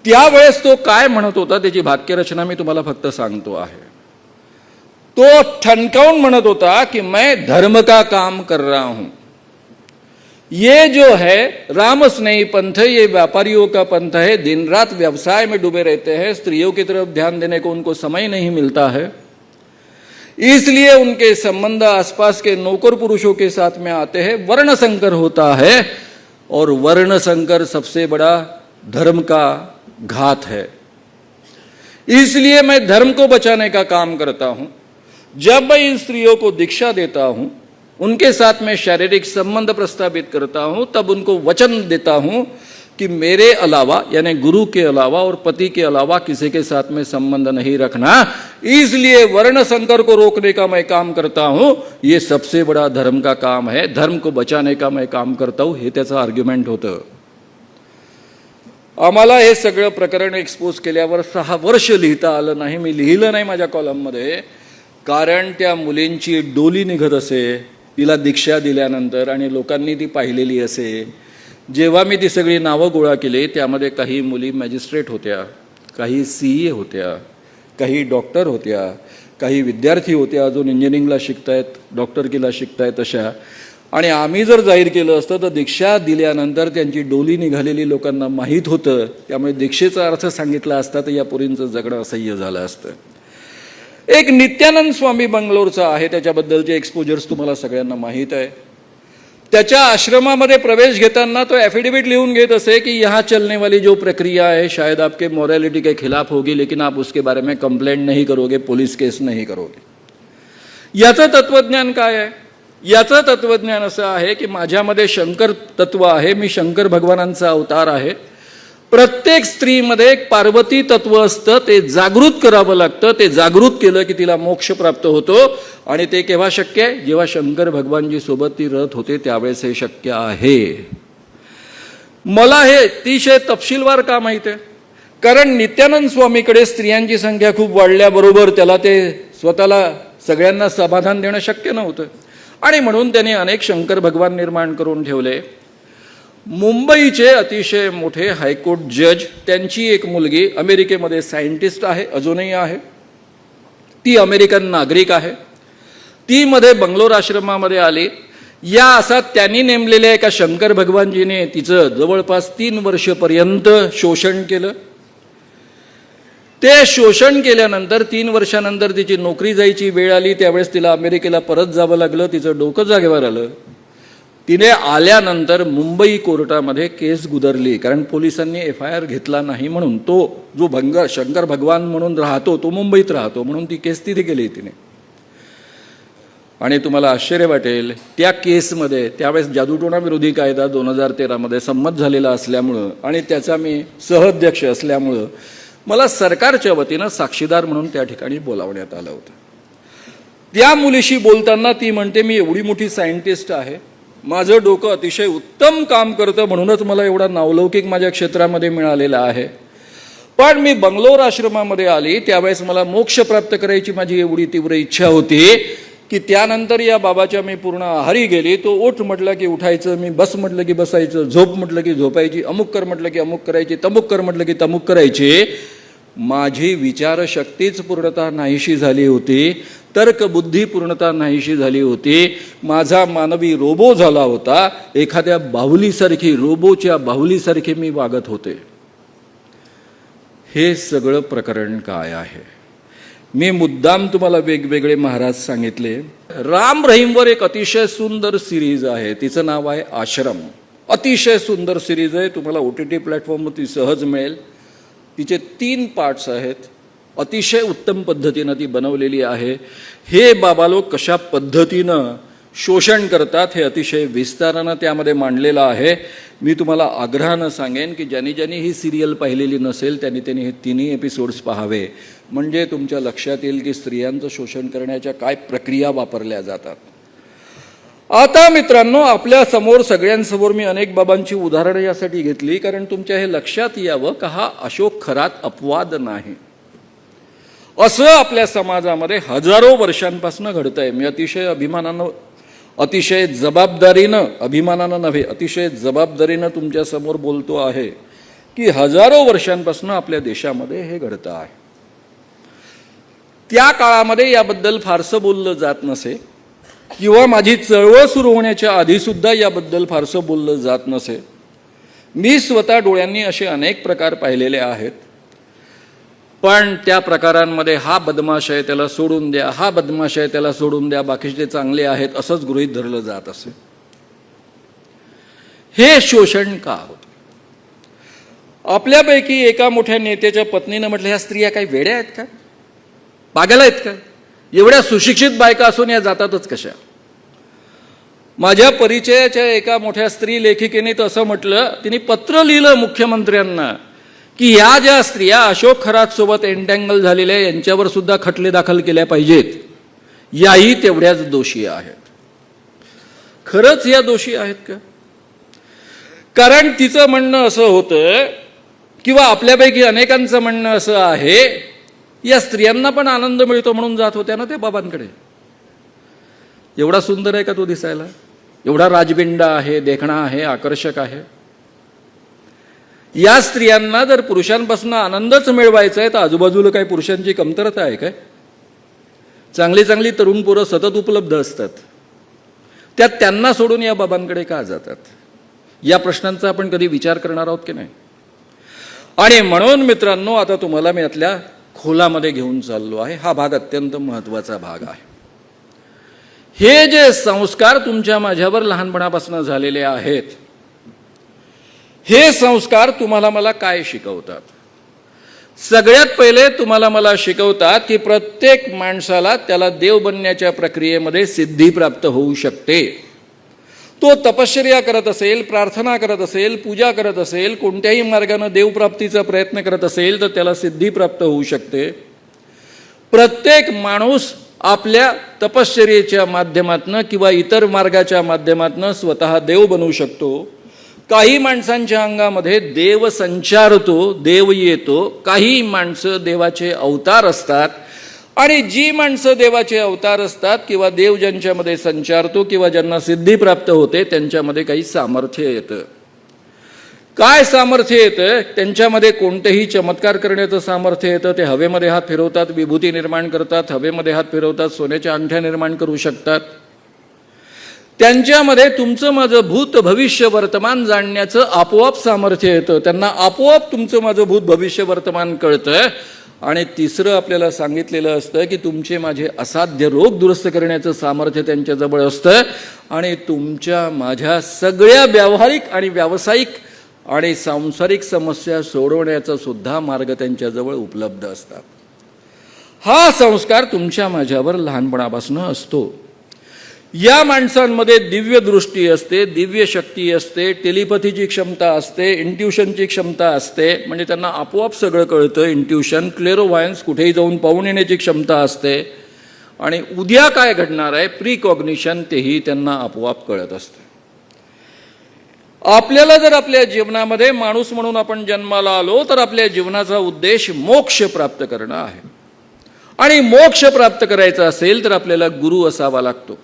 त्यावेळेस तो काय म्हणत होता त्याची वाक्यरचना मी तुम्हाला फक्त सांगतो आहे. तो ठणकावून म्हणत होता की मैं धर्म का काम कर रहा हूं. ये जो है राम स्नेही पंथ, ये व्यापारियों का पंथ है, दिन रात व्यवसाय में डूबे रहते हैं, स्त्रियों की तरफ ध्यान देने को उनको समय नहीं मिलता है, इसलिए उनके संबंध आसपास के नौकर पुरुषों के साथ में आते हैं, वर्ण संकर होता है, और वर्ण संकर सबसे बड़ा धर्म का घात है। इसलिए मैं धर्म को बचाने का काम करता हूं। जब मैं इन स्त्रियों को दीक्षा देता हूं, उनके साथ में शारीरिक संबंध प्रस्तावित करता हूं, तब उनको वचन देता हूं कि मेरे अलावा, यानी गुरु के अलावा और पति के अलावा किसी के साथ में संबंध नहीं रखना। इसलिए वर्ण संकर को रोकने का मैं काम करता हूं, ये सबसे बड़ा धर्म का काम है, धर्म को बचाने का मैं काम करता हूं, हे त्याचं आर्ग्युमेंट होतं। आम्हाला हे सगळं प्रकरण एक्सपोज केल्यावर 6 वर्ष लिहिता आलं नाही, मी लिहिलं नाही माझ्या कॉलममध्ये, कारण त्या मुलींची डोली निघत असे तिला दीक्षा दिल्यानंतर, आणि लोकांनी ती पाहिलेली असे। जेव्हा मी ती सगळी नावं गोळा केली, त्यामध्ये काही मुली मॅजिस्ट्रेट होत्या, काही CA होत्या, काही डॉक्टर होत्या, काही विद्यार्थी होत्या अजून इंजिनिअरिंगला शिकतायत, डॉक्टरकीला शिकतायत अशा। आणि आम्ही जर जाहीर केलं असतं तर दीक्षा दिल्यानंतर त्यांची डोली निघालेली लोकांना माहीत होतं, त्यामुळे दीक्षेचा अर्थ सांगितला असता तर या पोरींचं जगणं असह्य झालं असतं। एक नित्यानंद स्वामी बंगलोरचा आहे, त्याच्याबद्दलचे एक्सपोजर्स तुम्हाला सगळ्यांना माहीत आहे। त्याच्या आश्रमामध्ये प्रवेश घेताना तो एफिडेविट लिहून घेत असे कि यहाँ चलने वाली जो प्रक्रिया है शायद आपके मॉरलिटी के खिलाफ होगी, लेकिन आप उसके बारे में कंप्लेंट नहीं करोगे, पुलिस केस नहीं करोगे। याचं तत्वज्ञान काय आहे? याचं तत्वज्ञान असं आहे की माझ्यामध्ये शंकर तत्व आहे, मी शंकर भगवानांचा अवतार आहे। प्रत्येक स्त्रीमध्ये एक पार्वती तत्व असतं, ते जागृत करावं लागतं, ते जागृत केलं की तिला मोक्ष प्राप्त होतो। आणि ते केव्हा शक्य आहे? जेव्हा शंकर भगवानजी सोबत ती रथ होते त्यावेळेस हे शक्य आहे। मला हे अतिशय तपशीलवार का माहिती आहे? कारण नित्यानंद स्वामीकडे स्त्रियांची संख्या खूप वाढल्याबरोबर त्याला ते स्वतःला सगळ्यांना समाधान देणं शक्य नव्हतं, आणि म्हणून त्यांनी अनेक शंकर भगवान निर्माण करून ठेवले। मुंबईचे अतिशय मोठे हायकोर्ट जज, त्यांची एक मुलगी अमेरिकेमध्ये सायंटिस्ट आहे, अजूनही आहे, ती अमेरिकन नागरिक आहे, ती मध्ये बंगलोर आश्रमामध्ये आली। या असा त्यांनी नेमलेल्या एका शंकर भगवानजीने तिचं जवळपास 3 वर्षपर्यंत शोषण केलं। ते शोषण केल्यानंतर 3 वर्षानंतर तिची नोकरी जायची वेळ आली, त्यावेळेस तिला अमेरिकेला परत जावं लागलं, तिचं डोकं जागेवर आलं। तिने आल्यानंतर मुंबई कोर्टामध्ये केस गुदरली, कारण पोलिसांनी FIR घेतला नाही म्हणून। तो जो शंकर भगवान म्हणून राहतो तो मुंबईत राहतो, म्हणून ती केस तिथे केली तिने। आणि तुम्हाला आश्चर्य वाटेल, त्या केसमध्ये त्यावेळेस जादूटोणा विरोधी कायदा 2013 मध्ये संमत झालेला असल्यामुळं आणि त्याचा मी सहअध्यक्ष असल्यामुळं मला सरकारच्या वतीनं साक्षीदार म्हणून त्या ठिकाणी बोलावण्यात आलं होतं। त्या मुलीशी बोलताना ती म्हणते, मी एवढी मोठी सायंटिस्ट आहे, माझं डोकं अतिशय उत्तम काम करतं, म्हणूनच मला एवढा नावलौकिक माझ्या क्षेत्रामध्ये मिळालेला आहे। पण मी बंगलोर आश्रमामध्ये आली त्यावेळेस मला मोक्ष प्राप्त करायची माझी एवढी तीव्र इच्छा होती की त्यानंतर या बाबाच्या मी पूर्ण आहारी गेली। तो उठ म्हटलं की उठायचं, मी बस म्हटलं की बसायचं, झोप म्हटलं की झोपायची, अमुक कर म्हटलं की अमुक करायची, तमुक कर म्हटलं की तमुक करायची। माझी विचारशक्तीच पूर्णतः नाहीशी झाली होती, तर्कबुद्धी पूर्णतः नाहीशी झाली होती, माझा मानवी रोबो झाला होता, एखाद्या बाहुलीसारखी, रोबोच्या बाहुलीसारखे मी वागत होते। हे सगळं प्रकरण काय आहे? मी मुद्दाम तुम्हाला वेगवेगळे महाराज सांगितले। राम रहीमवर एक अतिशय सुंदर सिरीज आहे, तिचं नाव आहे आश्रम। अतिशय सुंदर सिरीज आहे, तुम्हाला OTT प्लॅटफॉर्मवरती सहज मिळेल। तिचे 3 पार्ट्स आहेत, अतिशय उत्तम पद्धतीनं ती बनवलेली आहे। हे बाबा लोक कशा पद्धतीनं शोषण करतात हे अतिशय विस्तारानं त्यामध्ये मांडलेलं आहे। मी तुम्हाला आग्रहानं सांगेन की ज्यांनी ही सिरियल पाहिलेली नसेल त्यांनी हे 3 एपिसोड्स पाहावे, म्हणजे तुमच्या लक्षात येईल की स्त्रियांचं शोषण करण्याच्या काय प्रक्रिया वापरल्या जातात। आता मित्रांनो, आपल्या समोर सगळ्यांसमोर मी अनेक बाबांची उदाहरणं यासाठी घेतली कारण तुमच्या हे लक्षात यावं का हा अशोक खरात अपवाद नाही। असं आपल्या समाजामध्ये हजारो वर्षांपासून घडतंय। मी अतिशय अभिमानानं, अतिशय जबाबदारीनं, अभिमानानं नव्हे अतिशय जबाबदारीनं तुमच्या समोर बोलतो आहे की हजारो वर्षांपासून आपल्या देशामध्ये हे घडतं आहे। त्या काळामध्ये याबद्दल फारसं बोललं जात नसे, किंवा माझी चळवळ सुरू होण्याच्या आधीसुद्धा याबद्दल फारसं बोललं जात नसे. मी स्वतः डोळ्यांनी असे अनेक प्रकार पाहिलेले आहेत, पण त्या प्रकारांमध्ये हा बदमाश आहे त्याला सोडून द्या, हा बदमाश आहे त्याला सोडून द्या, बाकीचे चांगले आहेत असंच गृहीत धरलं जात असे. हे शोषण का होतं? आपल्यापैकी एका मोठ्या नेत्याच्या पत्नीनं म्हटलं, ह्या स्त्रिया काही वेड्या आहेत का, पागल आहेत का, एवढ्या सुशिक्षित बायका असून या जातातच कशा? माझ्या परिचयाच्या एका मोठ्या स्त्री लेखिकेने तर असं म्हटलं, तिने पत्र लिहिलं मुख्यमंत्र्यांना की ह्या ज्या स्त्रिया अशोक खरात सोबत एंटँगल झालेल्या यांच्यावर सुद्धा खटले दाखल केल्या पाहिजेत, याही तेवढ्याच दोषी आहेत. खरंच या दोषी आहेत का? कारण तिचं म्हणणं असं होतं, किंवा आपल्यापैकी अनेकांचं म्हणणं असं आहे, या स्त्रियांना पण आनंद मिळतो म्हणून जात होत्या ना त्या बाबांकडे. एवढा सुंदर आहे का तो दिसायला? एवढा राजबिंडा आहे, देखणा आहे, आकर्षक आहे. या स्त्रियांना जर पुरुषांपासून आनंदच मिळवायचा आहे तर आजूबाजूला काही पुरुषांची कमतरता आहे काय? चांगली चांगली तरुण पोरं सतत उपलब्ध असतात, त्यात त्यांना सोडून या बाबांकडे का जातात? या प्रश्नांचा आपण कधी विचार करणार आहोत की नाही? आणि म्हणून मित्रांनो, आता तुम्हाला मी यातल्या खोलामध्ये घेऊन चाललो आहे. हा भाग अत्यंत महत्त्वाचा भाग आहे. हे जे संस्कार तुमच्या माझ्यावर लहानपणापासून झालेले आहेत, हे संस्कार तुम्हाला मला काय शिकवतात? सगळ्यात पहिले तुम्हाला मला शिकवतात की प्रत्येक माणसाला त्याला देव बनण्याच्या प्रक्रियेमध्ये सिद्धी प्राप्त होऊ शकते. तो तपश्चर्या करत असेल, प्रार्थना करत असेल, पूजा करत असेल, कोणत्याही मार्गाने देवप्राप्तीचा प्रयत्न करत असेल तर त्याला सिद्धी प्राप्त होऊ शकते. प्रत्येक माणूस आपल्या तपश्चर्येच्या माध्यमातून किंवा इतर मार्गाच्या माध्यमातून स्वतः देव बनवू शकतो. काही माणसांच्या अंगामध्ये देव संचारतो, देव येतो. काही माणसं देवाचे अवतार असतात, आणि जी माणसं देवाचे अवतार असतात किंवा देव ज्यांच्यामध्ये संचारतो किंवा ज्यांना सिद्धी प्राप्त होते त्यांच्यामध्ये काही सामर्थ्य येतं. काय सामर्थ्य येतं? त्यांच्यामध्ये कोणतेही चमत्कार करण्याचं सामर्थ्य येतं. ते हवेमध्ये हात फिरवतात, विभूती निर्माण करतात, हवेमध्ये हात फिरवतात, सोन्याच्या अंगठ्या निर्माण करू शकतात. त्यांच्यामध्ये तुमचं माझं भूत भविष्य वर्तमान जाणण्याचं आपोआप सामर्थ्य येतं. त्यांना आपोआप तुमचं माझं भूत भविष्य वर्तमान कळतं. आणि तिसरं आपल्याला सांगितलेलं असतं की तुमचे माझे असाध्य रोग दुरुस्त करण्याचं सामर्थ्य त्यांच्याजवळ असतं. आणि तुमच्या माझ्या सगळ्या व्यावहारिक आणि व्यावसायिक आणि सांसारिक समस्या सोडवण्याचा सुद्धा मार्ग त्यांच्याजवळ उपलब्ध असतात. हा संस्कार तुमच्या माझ्यावर लहानपणापासून असतो. या माणसांमध्ये दिव्य दृष्टी असते, दिव्य शक्ती असते, टेलिपॅथीची क्षमता असते, इंट्युशनची क्षमता असते. म्हणजे त्यांना आपोआप सगळं कळतं. इंट्युशन, क्लेरोव्हायन्स, कुठेही जाऊन पाहून येण्याची क्षमता असते. आणि उद्या काय घडणार आहे प्रिकॉग्निशन तेही त्यांना आपोआप कळत असतं. आपल्याला जर आपल्या जीवनामध्ये माणूस म्हणून आपण जन्माला आलो तर आपल्या जीवनाचा उद्देश मोक्ष प्राप्त करणं आहे. आणि मोक्ष प्राप्त करायचा असेल तर आपल्याला गुरु असावा लागतो.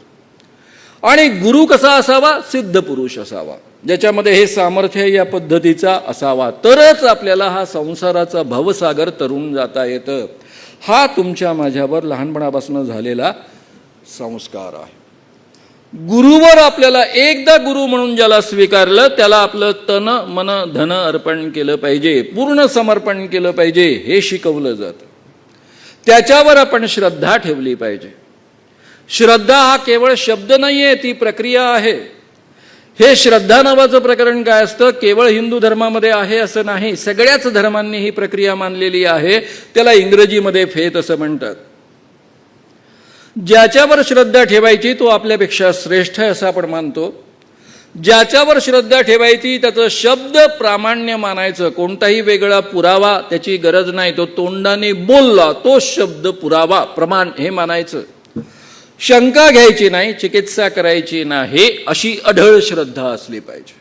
आणि गुरु कसा असावा? सिद्ध पुरुष असावा, ज्याच्यामध्ये हे सामर्थ्य या पद्धतीचा असावा. तरच आपल्याला हा संसाराचा भवसागर तरून जाता येतं. हा तुमच्या माझ्यावर लहानपणापासून झालेला संस्कार आहे. गुरुवर आपल्याला एकदा गुरु म्हणून ज्याला स्वीकारलं त्याला आपलं तन मन धन अर्पण केलं पाहिजे, पूर्ण समर्पण केलं पाहिजे, हे शिकवलं जातं. त्याच्यावर आपण श्रद्धा ठेवली पाहिजे. श्रद्धा हा केवळ शब्द नाहीये, ती प्रक्रिया आहे. हे श्रद्धा नावाचं प्रकरण काय असतं? केवळ हिंदू धर्मामध्ये आहे असं नाही, सगळ्याच धर्मांनी ही प्रक्रिया मानलेली आहे. त्याला इंग्रजीमध्ये फेथ असं म्हणतात. ज्याच्यावर श्रद्धा ठेवायची तो आपल्यापेक्षा श्रेष्ठ आहे असं आपण मानतो. ज्याच्यावर श्रद्धा ठेवायची त्याचं शब्द प्रामाण्य मानायचं, कोणताही वेगळा पुरावा त्याची गरज नाही. तो तोंडाने बोलला तो शब्द पुरावा प्रमाण हे मानायचं. शंका घ्यायची नाही, चिकित्सा करायची नाही, अशी अढळ श्रद्धा असली पाहिजे.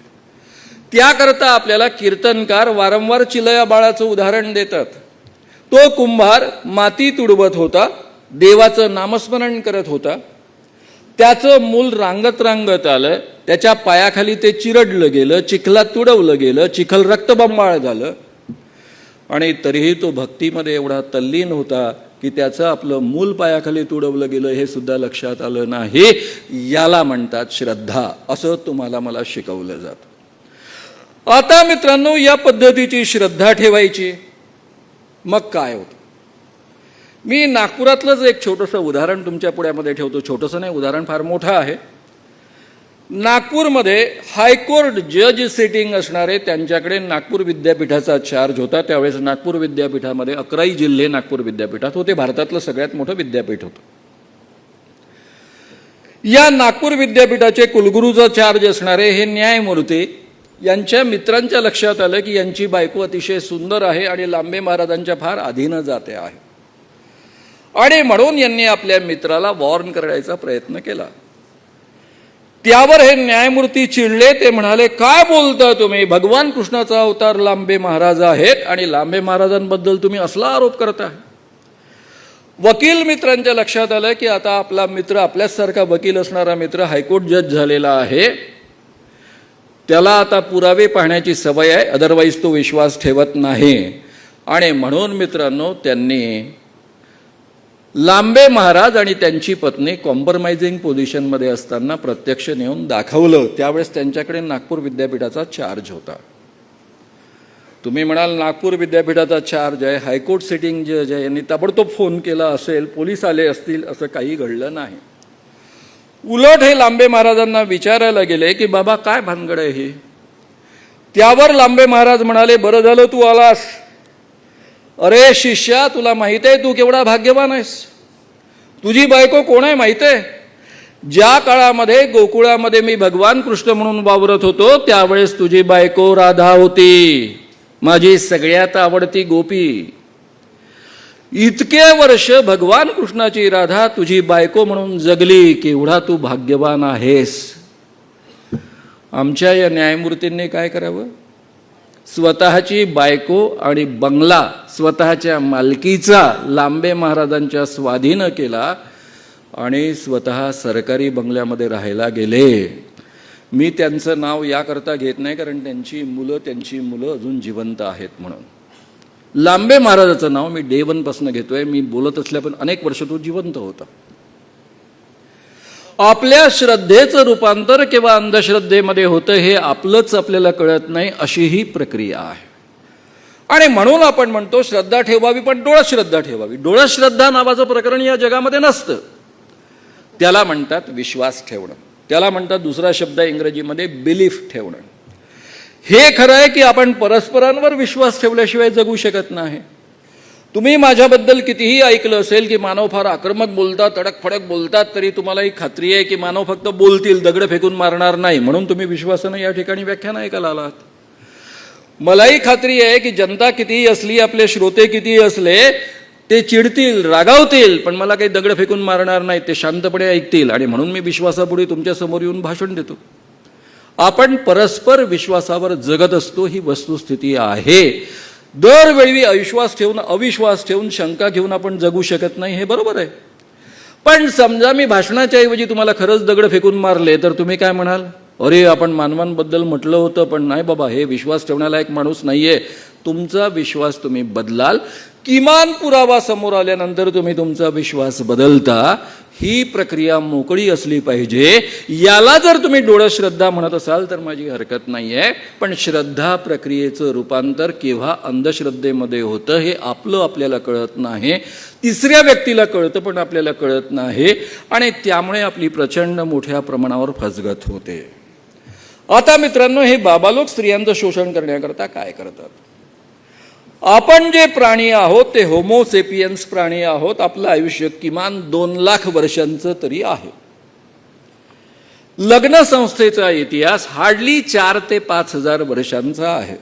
त्याकरता आपल्याला कीर्तनकार वारंवार चिलया बाळाचं उदाहरण देतात. तो कुंभार माती तुडवत होता, देवाचं नामस्मरण करत होता. त्याचं मूल रांगत रांगत आलं, त्याच्या पायाखाली ते चिरडलं गेलं, चिखलात तुडवलं गेलं, चिखल रक्तबंबाळ झालं. आणि तरीही तो भक्तीमध्ये एवढा तल्लीन होता की त्याचं आपलं मूल पायाखाली तुडवलं गेलं हे सुद्धा लक्षात आलं नाही. याला म्हणतात श्रद्धा, असं तुम्हाला मला शिकवलं जातं. आता मित्रांनो, या पद्धतीची श्रद्धा ठेवायची, मग काय होतं? मी नागपुरातलंच एक छोटंसं उदाहरण तुमच्या पुढ्यामध्ये ठेवतो. छोटंसं नाही, उदाहरण फार मोठं आहे. नागपूरमध्ये हायकोर्ट जज सिटिंग असणारे, त्यांच्याकडे नागपूर विद्यापीठाचा चार्ज होता. त्यावेळेस नागपूर विद्यापीठामध्ये 11 जिल्हे नागपूर विद्यापीठात होते. भारतातलं सगळ्यात मोठं विद्यापीठ होतं. या नागपूर विद्यापीठाचे कुलगुरूचा चार्ज असणारे हे न्यायमूर्ती यांच्या मित्रांच्या लक्षात आलं की यांची बायको अतिशय सुंदर आहे आणि लांबे महाराजांच्या फार अधीन जाते आहे, आणि म्हणून यांनी आपल्या मित्राला वॉर्न करायचा प्रयत्न केला. त्यावर हे न्यायमूर्ती चिडले. ते म्हणाले, काय बोलता तुम्ही? भगवान कृष्णाचा अवतार लांबे महाराज आहेत आणि लांबे महाराजांबद्दल तुम्ही असला आरोप करता. वकील मित्रांच्या लक्षात आलं की आता आपला मित्र, आपल्यासारखा वकील असणारा मित्र हायकोर्ट जज झालेला आहे, त्याला आता पुरावे पाहण्याची सवय आहे, अदरवाईज तो विश्वास ठेवत नाही. आणि म्हणून मित्रांनो, त्यांनी लांबे महाराज आणि त्यांची पत्नी कॉम्प्रोमाइजिंग पोझिशनमध्ये असताना प्रत्यक्ष नेऊन दाखवलं. त्यावेळेस त्यांच्याकडे नागपूर विद्यापीठाचा चार्ज होता. तुम्ही म्हणाल नागपूर विद्यापीठाचा चार्ज आहे, हायकोर्ट सिटिंग जज आहे, यांनी ताबडतोब फोन केला असेल, पोलीस आले असतील, असं काही घडलं नाही. उलट हे लांबे महाराजांना विचारायला गेले की बाबा काय भानगड आहे ही? त्यावर लांबे महाराज म्हणाले, बरं झालं तू आलास. अरे शिष्या, तुला माहित आहे तू केवढा भाग्यवान आहेस? तुझी बायको कोण आहे माहित आहे? ज्या काळामध्ये गोकुळामध्ये मी भगवान कृष्ण म्हणून वावरत होतो त्यावेळेस तुझी बायको राधा होती, माझी सगळ्यात आवडती गोपी. इतके वर्ष भगवान कृष्णाची राधा तुझी बायको म्हणून जगली, केवढा तू भाग्यवान आहेस. आमच्या या न्यायमूर्तींनी काय करावं? स्वतःची बायको आणि बंगला स्वतःच्या मालकीचा लांबे महाराजांच्या स्वाधीन केला आणि स्वतः सरकारी बंगल्यामध्ये राहायला गेले. मी त्यांचं नाव याकरता घेत नाही कारण त्यांची मुलं अजून जिवंत आहेत म्हणून. लांबे महाराजाचं नाव मी डे 1 पासून घेतोय. मी बोलत असल्या पण अनेक वर्ष तो जिवंत होता. आपल्या श्रद्धेचं रूपांतर केव्हा अंधश्रद्धेमध्ये होतं हे आपलंच आपल्याला कळत नाही, अशी ही प्रक्रिया आहे. आणि म्हणून आपण म्हणतो श्रद्धा ठेवावी, पण डोळस श्रद्धा ठेवावी. डोळस श्रद्धा नावाचं प्रकरण या जगामध्ये नसतं. त्याला म्हणतात विश्वास ठेवणं. त्याला म्हणतात, दुसरा शब्द इंग्रजीमध्ये बिलीफ ठेवणं. हे खरं आहे की आपण परस्परांवर विश्वास ठेवल्याशिवाय जगू शकत नाही. तुम्ही माझ्याबद्दल कितीही ऐकलं असेल की मानव फार आक्रमक बोलतात, तडकफडक बोलतात, तरी तुम्हाला ही खात्री आहे की मानव फक्त बोलतील, दगड फेकून मारणार नाही, म्हणून तुम्ही विश्वासानं या ठिकाणी व्याख्यान ऐकायला आलात. मलाही खात्री आहे की जनता कितीही असली, आपले श्रोते कितीही असले, ते चिडतील, रागावतील, पण मला काही दगड फेकून मारणार नाही, ते शांतपणे ऐकतील. आणि म्हणून मी विश्वासापुढे तुमच्या समोर येऊन भाषण देतो. आपण परस्पर विश्वासावर जगत असतो, ही वस्तुस्थिती आहे. दरवेळी अविश्वास ठेवून शंका घेऊन आपण जगू शकत नाही, हे बरोबर आहे. पण समजा मी भाषणाच्या ऐवजी तुम्हाला खरंच दगड फेकून मारले तर तुम्ही काय म्हणाल? अरे आपण मानवांबद्दल म्हटलं होतं, पण नाही बाबा, हे विश्वास ठेवण्याला एक माणूस नाहीये. तुमचा विश्वास तुम्ही बदलाल. किमान पुरावा समोर आल्यानंतर तुम्ही तुमचा विश्वास बदलता. ही प्रक्रिया मोकळी असली पाहिजे. याला जर तुम्ही डोळस श्रद्धा म्हणत असाल तर माझी हरकत नाही आहे. पण श्रद्धा प्रक्रियेचं रूपांतर केव्हा अंधश्रद्धेमध्ये होतं हे आपल्याला कळत नाही. तिसऱ्या व्यक्तीला कळतं पण आपल्याला कळत नाही, आणि त्यामुळे आपली प्रचंड मोठ्या प्रमाणावर फसगत होते. आता मित्रांनो, हे बाबा लोक स्त्रियांचं शोषण करण्याकरता काय करतात? आपण जे प्राणी आहोत ते होमोसेपियन्स प्राणी आहोत. आपलं आयुष्य किमान 2 लाख वर्षांचं तरी आहे. लग्न संस्थेचा इतिहास हार्डली 4 ते 5 हजार वर्षांचा आहे.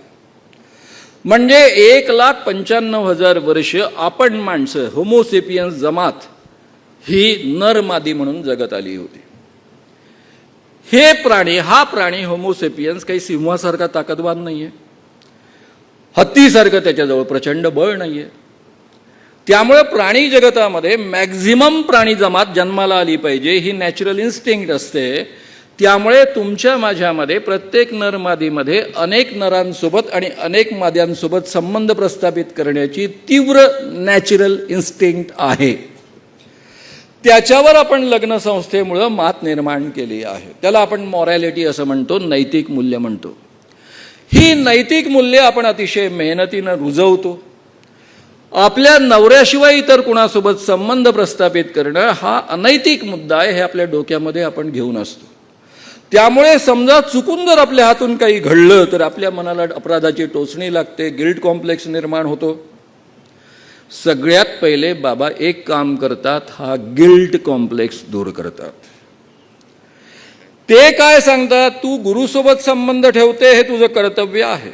म्हणजे 1,95,000 वर्ष आपण माणसं, होमोसेपियन्स जमात ही नरमादी म्हणून जगत आली होती. हा प्राणी होमोसेपियन्स काही सिंहासारखा ताकदवान नाहीये, हत्तीसारखं त्याच्याजवळ प्रचंड बळ नाहीये. त्यामुळे प्राणी जगतामध्ये मॅक्झिमम प्राणी जमात जन्माला आली पाहिजे ही नॅचरल इन्स्टिंक्ट असते. त्यामुळे तुमच्या माझ्यामध्ये प्रत्येक नरमादीमध्ये अनेक नरांसोबत आणि अनेक माद्यांसोबत संबंध प्रस्थापित करण्याची तीव्र नॅचरल इन्स्टिंक्ट आहे. त्याच्यावर आपण लग्न संस्थेमुळं मात निर्माण केली आहे. त्याला आपण मॉरॅलिटी असं म्हणतो, नैतिक मूल्य म्हणतो. ही नैतिक मूल्य आपण अतिशय मेहनतीनं रुजवतो. आपल्या नवऱ्याशिवाय इतर कुणासोबत संबंध प्रस्थापित करणं हा अनैतिक मुद्दा आहे, हे आपल्या डोक्यामध्ये आपण घेऊन असतो. त्यामुळे समजा चुकून जर आपल्या हातून काही घडलं तर आपल्या मनाला अपराधाची टोचणी लागते, गिल्ट कॉम्प्लेक्स निर्माण होतो. सगळ्यात पहिले बाबा एक काम करतात, हा गिल्ट कॉम्प्लेक्स दूर करतात. ते काय सांगतात, तू गुरुसोबत संबंध ठेवते हे तुझं कर्तव्य आहे.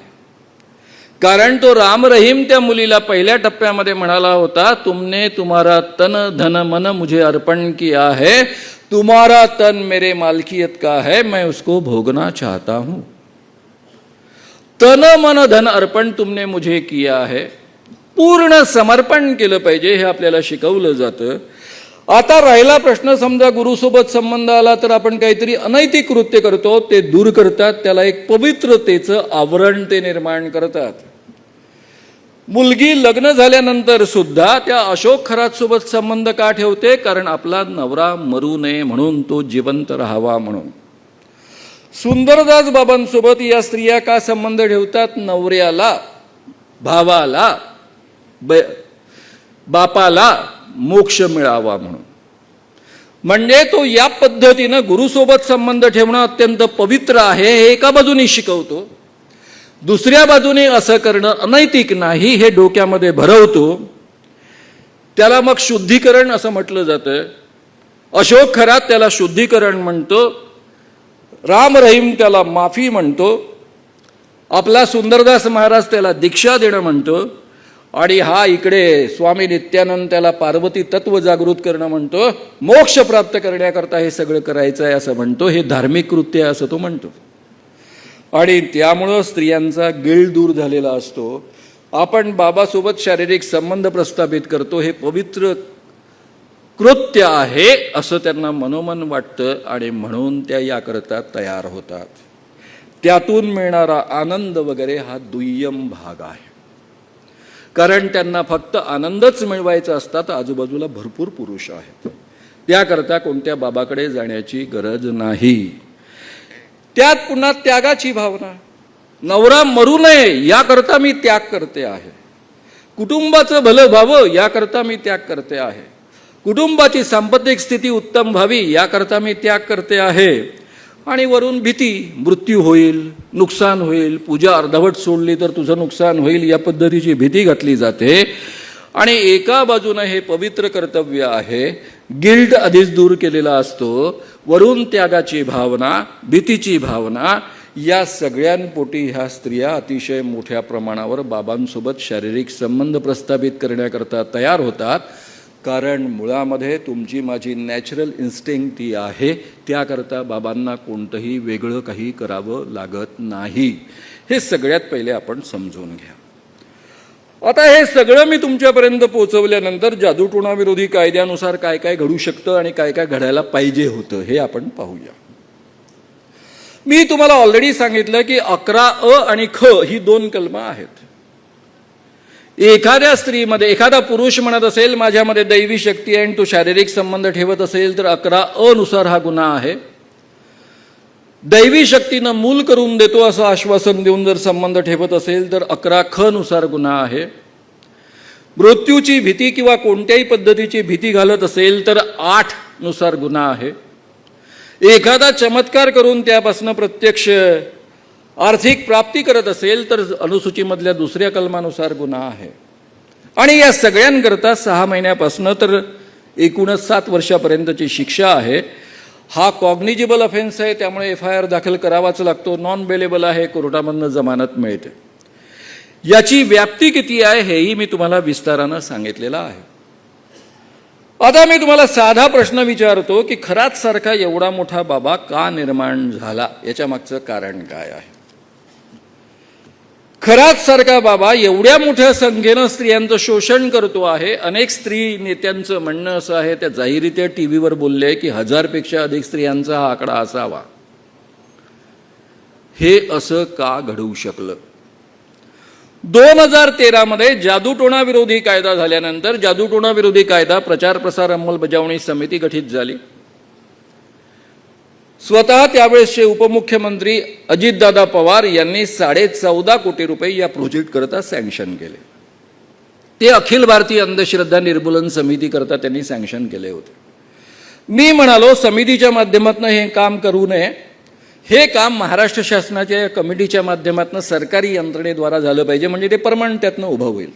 कारण तो राम रहीम त्या मुलीला पहिल्या टप्प्यामध्ये म्हणाला होता, तुमने तुम्हारा तन धन मन मुझे अर्पण किया है, तुम्हारा तन मेरे मालकियत का है, मैं उसको भोगना चाहता हूं. तन मन धन अर्पण तुमने मुझे किया है, पूर्ण समर्पण केलं पाहिजे, हे आपल्याला शिकवलं जातं. आता राहिला प्रश्न, समजा गुरुसोबत संबंध आला तर आपण काहीतरी अनैतिक कृत्य करतो, ते दूर करतात. त्याला एक पवित्रतेचं आवरण ते निर्माण करतात. मुलगी लग्न झाल्यानंतर सुद्धा त्या अशोक खरात सोबत संबंध का ठेवते? कारण आपला नवरा मरू नये म्हणून, तो जिवंत राहावा म्हणून. सुंदरदास बाबांसोबत या स्त्रिया का संबंध ठेवतात? नवऱ्याला, भावाला, बापाला मोक्ष मिळावा म्हणून. म्हणजे तो या पद्धतीनं गुरुसोबत संबंध ठेवणं अत्यंत पवित्र आहे हे एका बाजूने शिकवतो. दुसऱ्या बाजूने असं करणं अनैतिक नाही हे डोक्यामध्ये भरवतो. त्याला मग शुद्धीकरण असं म्हटलं जातं. अशोक खरात त्याला शुद्धीकरण म्हणतो, राम रहीम त्याला माफी म्हणतो, आपला सुंदरदास महाराज त्याला दीक्षा देणं म्हणतो, आणि हा इकडे स्वामी नित्यानंद त्याला पार्वती तत्व जागृत करणं म्हणतो. मोक्ष प्राप्त करण्याकरता हे सगळं करायचं आहे असं म्हणतो. हे धार्मिक कृत्य आहे असं तो म्हणतो. आणि त्यामुळं स्त्रियांचा गिल्ट दूर झालेला असतो. आपण बाबासोबत शारीरिक संबंध प्रस्थापित करतो, हे पवित्र कृत्य आहे असं त्यांना मनोमन वाटतं आणि म्हणून त्या याकरता तयार होतात. त्यातून मिळणारा आनंद वगैरे हा दुय्यम भाग आहे. कारण त्यांना फक्त आनंदच मिळवायचा असतात. आजूबाजूला भरपूर पुरुष आहेत, त्याकरता कोणत्या बाबाकडे जाण्याची गरज नाही. त्यात पुन्हा त्यागाची भावना, नवरा मरू नये याकरता मी त्याग करते आहे, कुटुंबाचं भलं व्हावं याकरता मी त्याग करते आहे, कुटुंबाची सांपत्तिक स्थिती उत्तम व्हावी याकरता मी त्याग करते आहे. आणि वरून भीती, मृत्यू होईल, नुकसान होईल, पूजा अर्धवट सोडली तर तुझं नुकसान होईल, या पद्धतीची भीती घातली जाते. आणि एका बाजूनं हे पवित्र कर्तव्य आहे, गिल्ट आधीच दूर केलेला असतो, वरून त्यागाची भावना, भीतीची भावना, या सगळ्यांपोटी ह्या स्त्रिया अतिशय मोठ्या प्रमाणावर बाबांसोबत शारीरिक संबंध प्रस्थापित करण्याकरता तयार होतात. कारण मुळामध्ये तुमची माझी नॅचरल इन्स्टिंक्ट ती आहे. त्याकरता बाबांना कोणतंही वेगळं काही करावं लागत नाही. हे सगळ्यात पहिले आपण समजून घ्या. आता हे सगळं मी तुमच्यापर्यंत पोहोचवल्यानंतर जादूटोणाविरोधी कायद्यानुसार काय काय घडू शकतं आणि काय काय घडायला पाहिजे होतं हे आपण पाहूया. मी तुम्हाला ऑलरेडी सांगितलं की 11 आणि ख ही 2 कलमं आहेत. एखाद्या स्त्रीमध्ये एखादा पुरुष म्हणत असेल माझ्यामध्ये दैवी शक्ती आहे आणि तो शारीरिक संबंध ठेवत असेल तर 11 नुसार हा गुन्हा आहे. दैवी शक्तीनं मूल करून देतो असं आश्वासन देऊन जर संबंध ठेवत असेल तर 11 ख नुसार गुन्हा आहे. मृत्यूची भीती किंवा कोणत्याही पद्धतीची भीती घालत असेल तर 8 नुसार गुन्हा आहे. एखादा चमत्कार करून त्यापासून प्रत्यक्ष आर्थिक प्राप्ती करत असेल तर अनुसूचीमधल्या 2ऱ्या कलमानुसार गुन्हा आहे. आणि या सगळ्यांकरता 6 महिन्यापासून तर एकूणच 7 वर्षापर्यंतची शिक्षा आहे. हा कॉग्निजिबल ऑफेन्स आहे, त्यामुळे FIR दाखल करावाच लागतो. नॉन बेलेबल आहे, कोर्टामधनं जमानत मिळते. याची व्याप्ती किती आहे हेही मी तुम्हाला विस्तारानं सांगितलेलं आहे. आता मी तुम्हाला साधा प्रश्न विचारतो की खरात सारखा एवढा मोठा बाबा का निर्माण झाला, याच्या मागचं कारण काय आहे? खरात सारखा बाबा एवढ्या मोठ्या संख्येनं स्त्रियांचं शोषण करतो आहे. अनेक स्त्री नेत्यांचं म्हणणं असं आहे, त्या जाहीरित्या TV वर बोलले की 1000पेक्षा अधिक स्त्रियांचा हा आकडा असावा. हे असं का घडवू शकलं? 2013 मध्ये जादूटोणा विरोधी कायदा झाल्यानंतर जादूटोणा विरोधी कायदा प्रचार प्रसार अंमलबजावणी समिती गठीत झाली. स्वतः त्यावेळेसचे उपमुख्यमंत्री अजितदादा पवार यांनी 14.5 कोटी रुपये या प्रोजेक्ट करता सँक्शन केले. ते अखिल भारतीय अंधश्रद्धा निर्मूलन समिती करता त्यांनी सँक्शन केले होते. मी म्हणालो समितीच्या माध्यमातून हे काम करू नये, हे काम महाराष्ट्र शासनाच्या कमिटीच्या माध्यमातून सरकारी यंत्रणेद्वारा झालं पाहिजे, म्हणजे ते परमनंट त्यातनं उभं होईल.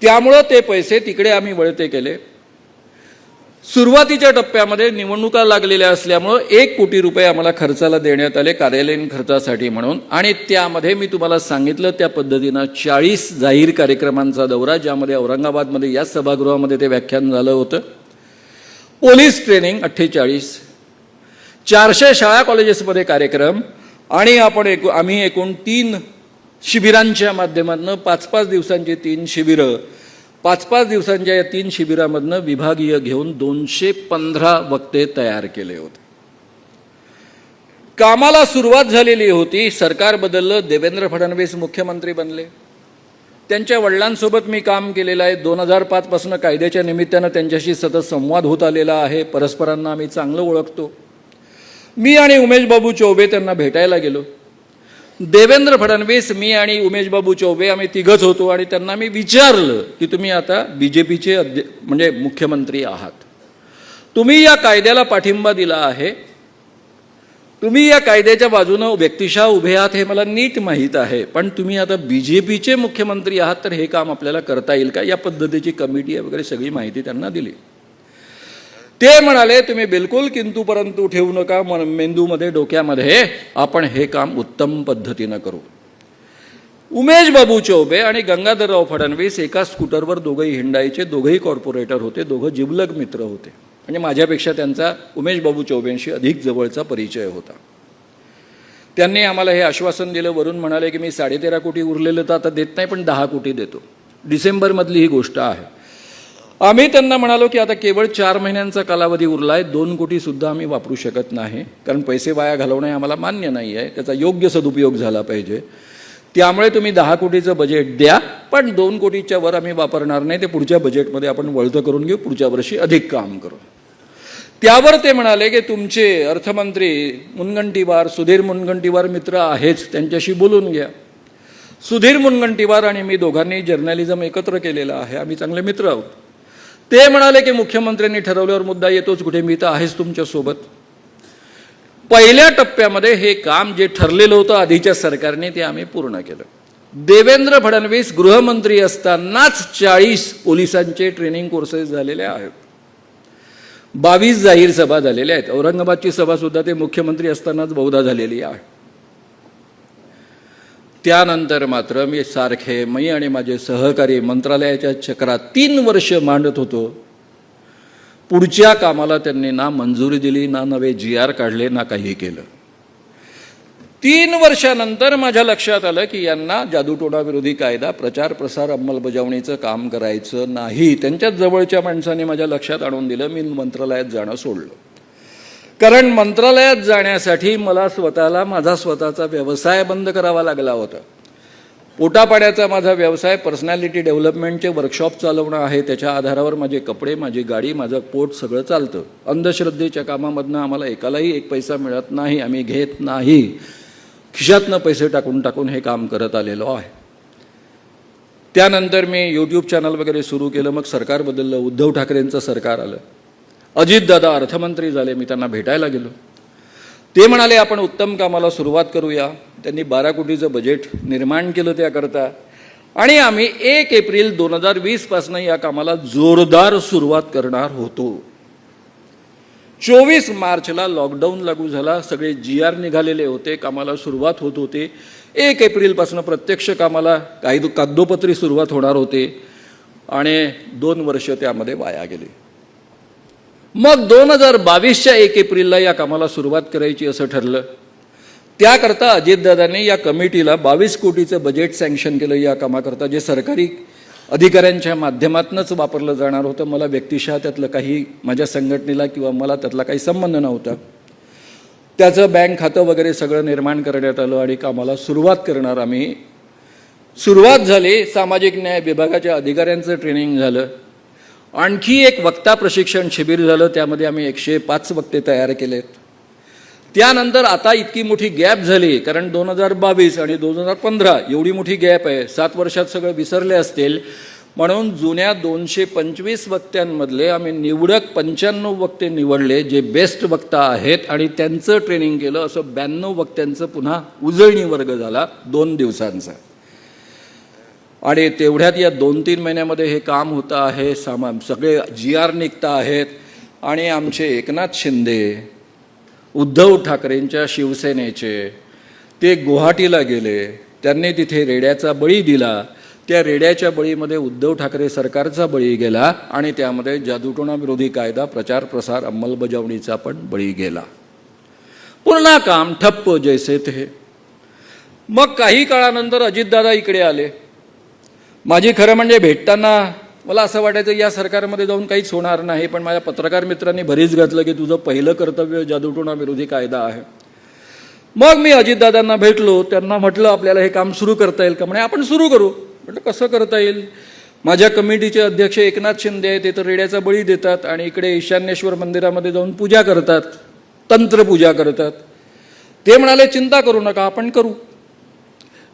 त्यामुळं ते पैसे तिकडे आम्ही वळते केले. सुरुवातीच्या टप्प्यामध्ये निवडणुका लागलेल्या असल्यामुळं 1 कोटी रुपये आम्हाला खर्चाला देण्यात आले कार्यालयीन खर्चासाठी म्हणून. आणि त्यामध्ये मी तुम्हाला सांगितलं त्या पद्धतीनं 40 जाहीर कार्यक्रमांचा दौरा, ज्यामध्ये औरंगाबादमध्ये या सभागृहामध्ये ते व्याख्यान झालं होतं. पोलीस ट्रेनिंग 48, 400 शाळा कॉलेजेसमध्ये कार्यक्रम, आणि आम्ही एकूण 3 शिबिरांच्या माध्यमातून 5-5 दिवसांची 3 शिबिरं, 5-5 दिवसांच्या या 3 शिबिरामधनं विभागीय घेऊन 215 वक्ते तयार केले होते. कामाला सुरुवात झालेली होती. सरकार बदललं, देवेंद्र फडणवीस मुख्यमंत्री बनले. त्यांच्या वडिलांसोबत मी काम केलेलं आहे. 2005 पासून कायद्याच्या निमित्तानं त्यांच्याशी सतत संवाद होत आलेला आहे. परस्परांना आम्ही चांगलं ओळखतो. मी आणि उमेश बाबू चौबे त्यांना भेटायला गेलो. देवेंद्र फडणवीस, मी आणि उमेश बाबू चौबे आम्ही तिघच होतो. आणि त्यांना मी विचारलं की तुम्ही आता BJPचे म्हणजे मुख्यमंत्री आहात, तुम्ही या कायद्याला पाठिंबा दिला आहे, तुम्ही या कायद्याच्या बाजूनं व्यक्तिशः उभे आहात हे मला नीट माहीत आहे, पण तुम्ही आता BJPचे मुख्यमंत्री आहात तर हे काम आपल्याला करता येईल का? या पद्धतीची कमिटी वगैरे सगळी माहिती त्यांना दिली. ते म्हणाले तुम्ही बिलकुल किंतु परंतु ठेवू नका मेंदूमध्ये, डोक्यामध्ये, आपण हे काम उत्तम पद्धतीनं करू. उमेश बाबू चौबे आणि गंगाधरराव फडणवीस एका स्कूटरवर दोघंही हिंडायचे. दोघंही कॉर्पोरेटर होते, दोघं जिवलग मित्र होते. म्हणजे माझ्यापेक्षा त्यांचा उमेश बाबू चौबेंशी अधिक जवळचा परिचय होता. त्यांनी आम्हाला हे आश्वासन दिलं. वरून म्हणाले की मी 13.5 कोटी उरलेलं तर आता देत नाही, पण 10 कोटी देतो. डिसेंबरमधली ही गोष्ट आहे. आम्ही त्यांना म्हणालो की आता केवळ 4 महिन्यांचा कालावधी उरला आहे, 2 कोटीसुद्धा आम्ही वापरू शकत नाही, कारण पैसे वाया घालवणे आम्हाला मान्य नाही आहे, त्याचा योग्य सदुपयोग झाला पाहिजे. त्यामुळे तुम्ही 10 कोटीचं बजेट द्या, पण 2 कोटीच्या वर आम्ही वापरणार नाही, ते पुढच्या बजेटमध्ये आपण वळतं करून घेऊ, पुढच्या वर्षी अधिक काम करू. त्यावर ते म्हणाले की तुमचे अर्थमंत्री मुनगंटीवार, सुधीर मुनगंटीवार मित्र आहेच, त्यांच्याशी बोलून घ्या. सुधीर मुनगंटीवार आणि मी दोघांनी जर्नलिझम एकत्र केलेलं आहे, आम्ही चांगले मित्र आहोत. ते म्हणाले की मुख्यमंत्र्यांनी ठरवल्यावर मुद्दा येतोच कुठे, मी तर आहेच तुमच्यासोबत. पहिल्या टप्प्यामध्ये हे काम जे ठरलेलं होतं आधीच्या सरकारने ते आम्ही पूर्ण केलं. देवेंद्र फडणवीस गृहमंत्री असतानाच 40 पोलिसांचे ट्रेनिंग कोर्सेस झालेले आहेत. 22 जाहीर सभा झालेल्या आहेत. औरंगाबादची सभा सुद्धा ते मुख्यमंत्री असतानाच बहुधा झालेली आहे. त्यानंतर मात्र मी आणि माझे सहकारी मंत्रालयाच्या चक्रात 3 वर्ष मांडत होतो. पुढच्या कामाला त्यांनी ना मंजुरी दिली, ना नवे GR काढले, ना काही केलं. 3 वर्षानंतर माझ्या लक्षात आलं की यांना जादूटोणा विरोधी कायदा प्रचार प्रसार अंमलबजावणीचं काम करायचं नाही. त्यांच्याच जवळच्या माणसाने माझ्या लक्षात आणून दिलं. मी मंत्रालयात जाणं सोडलं, कारण मंत्रालयात जाण्यासाठी मला स्वतःला माझा स्वतःचा व्यवसाय बंद करावा लागला होता. पोटापाण्याचा माझा व्यवसाय पर्सनॅलिटी डेव्हलपमेंटचे वर्कशॉप चालवणं आहे. त्याच्या आधारावर माझे कपडे, माझी गाडी, माझं पोट सगळं चालतं. अंधश्रद्धेच्या कामामधनं आम्हाला एकालाही 1 पैसा मिळत नाही, आम्ही घेत नाही. खिशातनं पैसे टाकून हे काम करत आलेलो आहे. त्यानंतर मी YouTube चॅनल वगैरे सुरू केलं. मग सरकार बदललं, उद्धव ठाकरेंचं सरकार आलं, अजितदादा अर्थमंत्री झाले. मी त्यांना भेटायला गेलो. ते म्हणाले आपण उत्तम कामाला सुरुवात करूया. त्यांनी 12 कोटीचं बजेट निर्माण केलं त्याकरता, आणि आम्ही 1 एप्रिल 2020 पासून या कामाला जोरदार सुरुवात करणार होतो. 24 मार्चला लॉकडाऊन लागू झाला. सगळे GR निघालेले होते, कामाला सुरुवात होत होते. 1 एप्रिलपासून प्रत्यक्ष कामाला कागदोपत्री सुरुवात होणार होते, आणि 2 वर्ष त्यामध्ये वाया गेली. मग 2022च्या 1 एप्रिलला या कामाला सुरुवात करायची असं ठरलं. त्याकरता अजितदादांनी या कमिटीला 22 कोटीचं बजेट सँक्शन केलं या कामाकरता, जे सरकारी अधिकाऱ्यांच्या माध्यमातूनच वापरलं जाणार होतं. मला व्यक्तिशः त्यातलं काही, माझ्या संघटनेला किंवा मला त्यातला काही संबंध नव्हता. त्याचं बँक खातं वगैरे सगळं निर्माण करण्यात आलं आणि कामाला सुरुवात करणार आम्ही. सुरुवात झाली. सामाजिक न्याय विभागाच्या अधिकाऱ्यांचं ट्रेनिंग झालं. आणखी एक वक्ता प्रशिक्षण शिबिर झालं. त्यामध्ये आम्ही 105 वक्ते तयार केलेत. त्यानंतर आता इतकी मोठी गॅप झाली, कारण 2022 आणि 2015 एवढी मोठी गॅप आहे. 7 वर्षात सगळं विसरले असतील, म्हणून जुन्या 225 वक्त्यांमधले आम्ही निवडक 95 वक्ते निवडले, जे बेस्ट वक्ता आहेत, आणि त्यांचं ट्रेनिंग केलं. असं 92 वक्त्यांचं पुन्हा उजळणी वर्ग झाला 2 दिवसांचा. आणि तेवढ्यात या 2-3 महिन्यामध्ये हे काम होतं आहे. सगळे GR निघता आहेत. आणि आमचे एकनाथ शिंदे, उद्धव ठाकरेंच्या शिवसेनेचे, ते गुवाहाटीला गेले. त्यांनी तिथे रेड्याचा बळी दिला. त्या रेड्याच्या बळीमध्ये उद्धव ठाकरे सरकारचा बळी गेला आणि त्यामध्ये जादूटोणा विरोधी कायदा प्रचार प्रसार अंमलबजावणीचा पण बळी गेला. पूर्ण काम ठप्प जैसे थे. मग काही काळानंतर अजितदादा इकडे आले. माझी खरं म्हणजे भेटताना मला असं वाटायचं या सरकारमध्ये जाऊन काहीच होणार नाही, पण माझ्या पत्रकार मित्रांनी भरीच घातलं की तुझं पहिलं कर्तव्य जादूटोणा विरोधी कायदा आहे. मग मी अजितदादांना भेटलो. त्यांना म्हटलं आपल्याला हे काम सुरू करता येईल का? म्हणे आपण सुरू करू. म्हटलं कसं करता येईल? माझ्या कमिटीचे अध्यक्ष एकनाथ शिंदे आहेत. ते तर रेड्याचा बळी देतात आणि इकडे ईशान्येश्वर मंदिरामध्ये जाऊन पूजा करतात, तंत्रपूजा करतात. ते म्हणाले चिंता करू नका, आपण करू.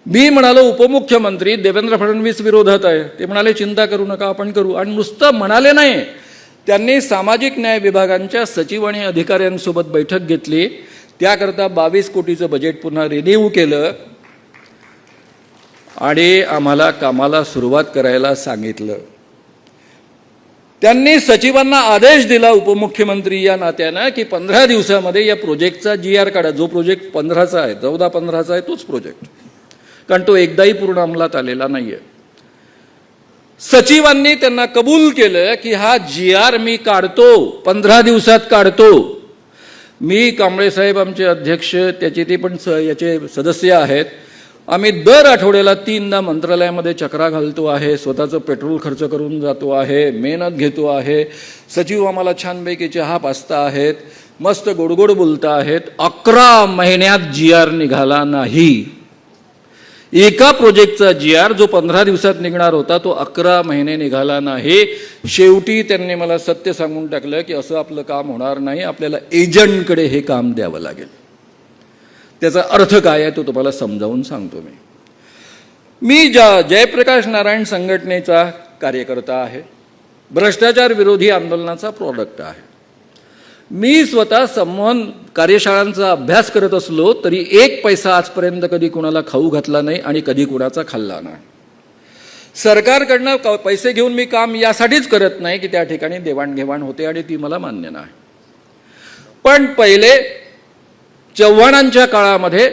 मी म्हणालो उपमुख्यमंत्री देवेंद्र फडणवीस विरोधात आहे. ते म्हणाले चिंता करू नका, आपण करू. आणि नुसतं म्हणाले नाही, त्यांनी सामाजिक न्याय विभागांच्या सचिव आणि अधिकाऱ्यांसोबत बैठक घेतली. त्याकरता 22 कोटीचं बजेट पुन्हा रिन्यू केलं आणि आम्हाला कामाला सुरुवात करायला सांगितलं. त्यांनी सचिवांना आदेश दिला उपमुख्यमंत्री या नात्यानं की 15 दिवसामध्ये या प्रोजेक्टचा GR काढा. जो प्रोजेक्ट 15चा आहे, 14-15चा आहे, तोच प्रोजेक्ट, कारण तो एकदाही पूर्ण अंमलात आलेला नाहीये. सचिवांनी त्यांना कबूल केलं की हा GR मी काढतो, 15 दिवसात काढतो. मी, कांबळे साहेब आमचे अध्यक्ष, त्याचे ते पण याचे सदस्य आहेत. आम्ही दर आठवड्याला 3दा मंत्रालयामध्ये चक्रा घालतो आहे. स्वतःचं पेट्रोल खर्च करून जातो आहे, मेहनत घेतो आहे. सचिव आम्हाला छानपैकी चहा पाजता आहेत, मस्त गोडगोड बोलता आहेत. 11 महिन्यात GR निघाला नाही. एका प्रोजेक्टचा GR जो 15 दिवसात निघणार होता तो 11 महिने निघाला नाही. शेवटी त्यांनी मला सत्य सांगून टाकलं की असं आपलं काम होणार नाही, आपल्याला एजंटकडे हे काम द्यावं लागेल. त्याचा अर्थ काय आहे तो तुम्हाला समजावून सांगतो. मी जयप्रकाश नारायण संघटनेचा कार्यकर्ता आहे. भ्रष्टाचार विरोधी आंदोलनाचा प्रॉडक्ट आहे. मी स्वतः संवहन कार्यशाळांचा अभ्यास करत असलो तरी 1 पैसा आजपर्यंत कधी कुणाला खाऊ घातला नाही आणि कधी कुणाचा खाल्ला नाही. सरकारकडनं पैसे घेऊन मी काम यासाठीच करत नाही की त्या ठिकाणी देवाणघेवाण होते आणि ती मला मान्य नाही. पण पहिले चव्हाणांच्या काळामध्ये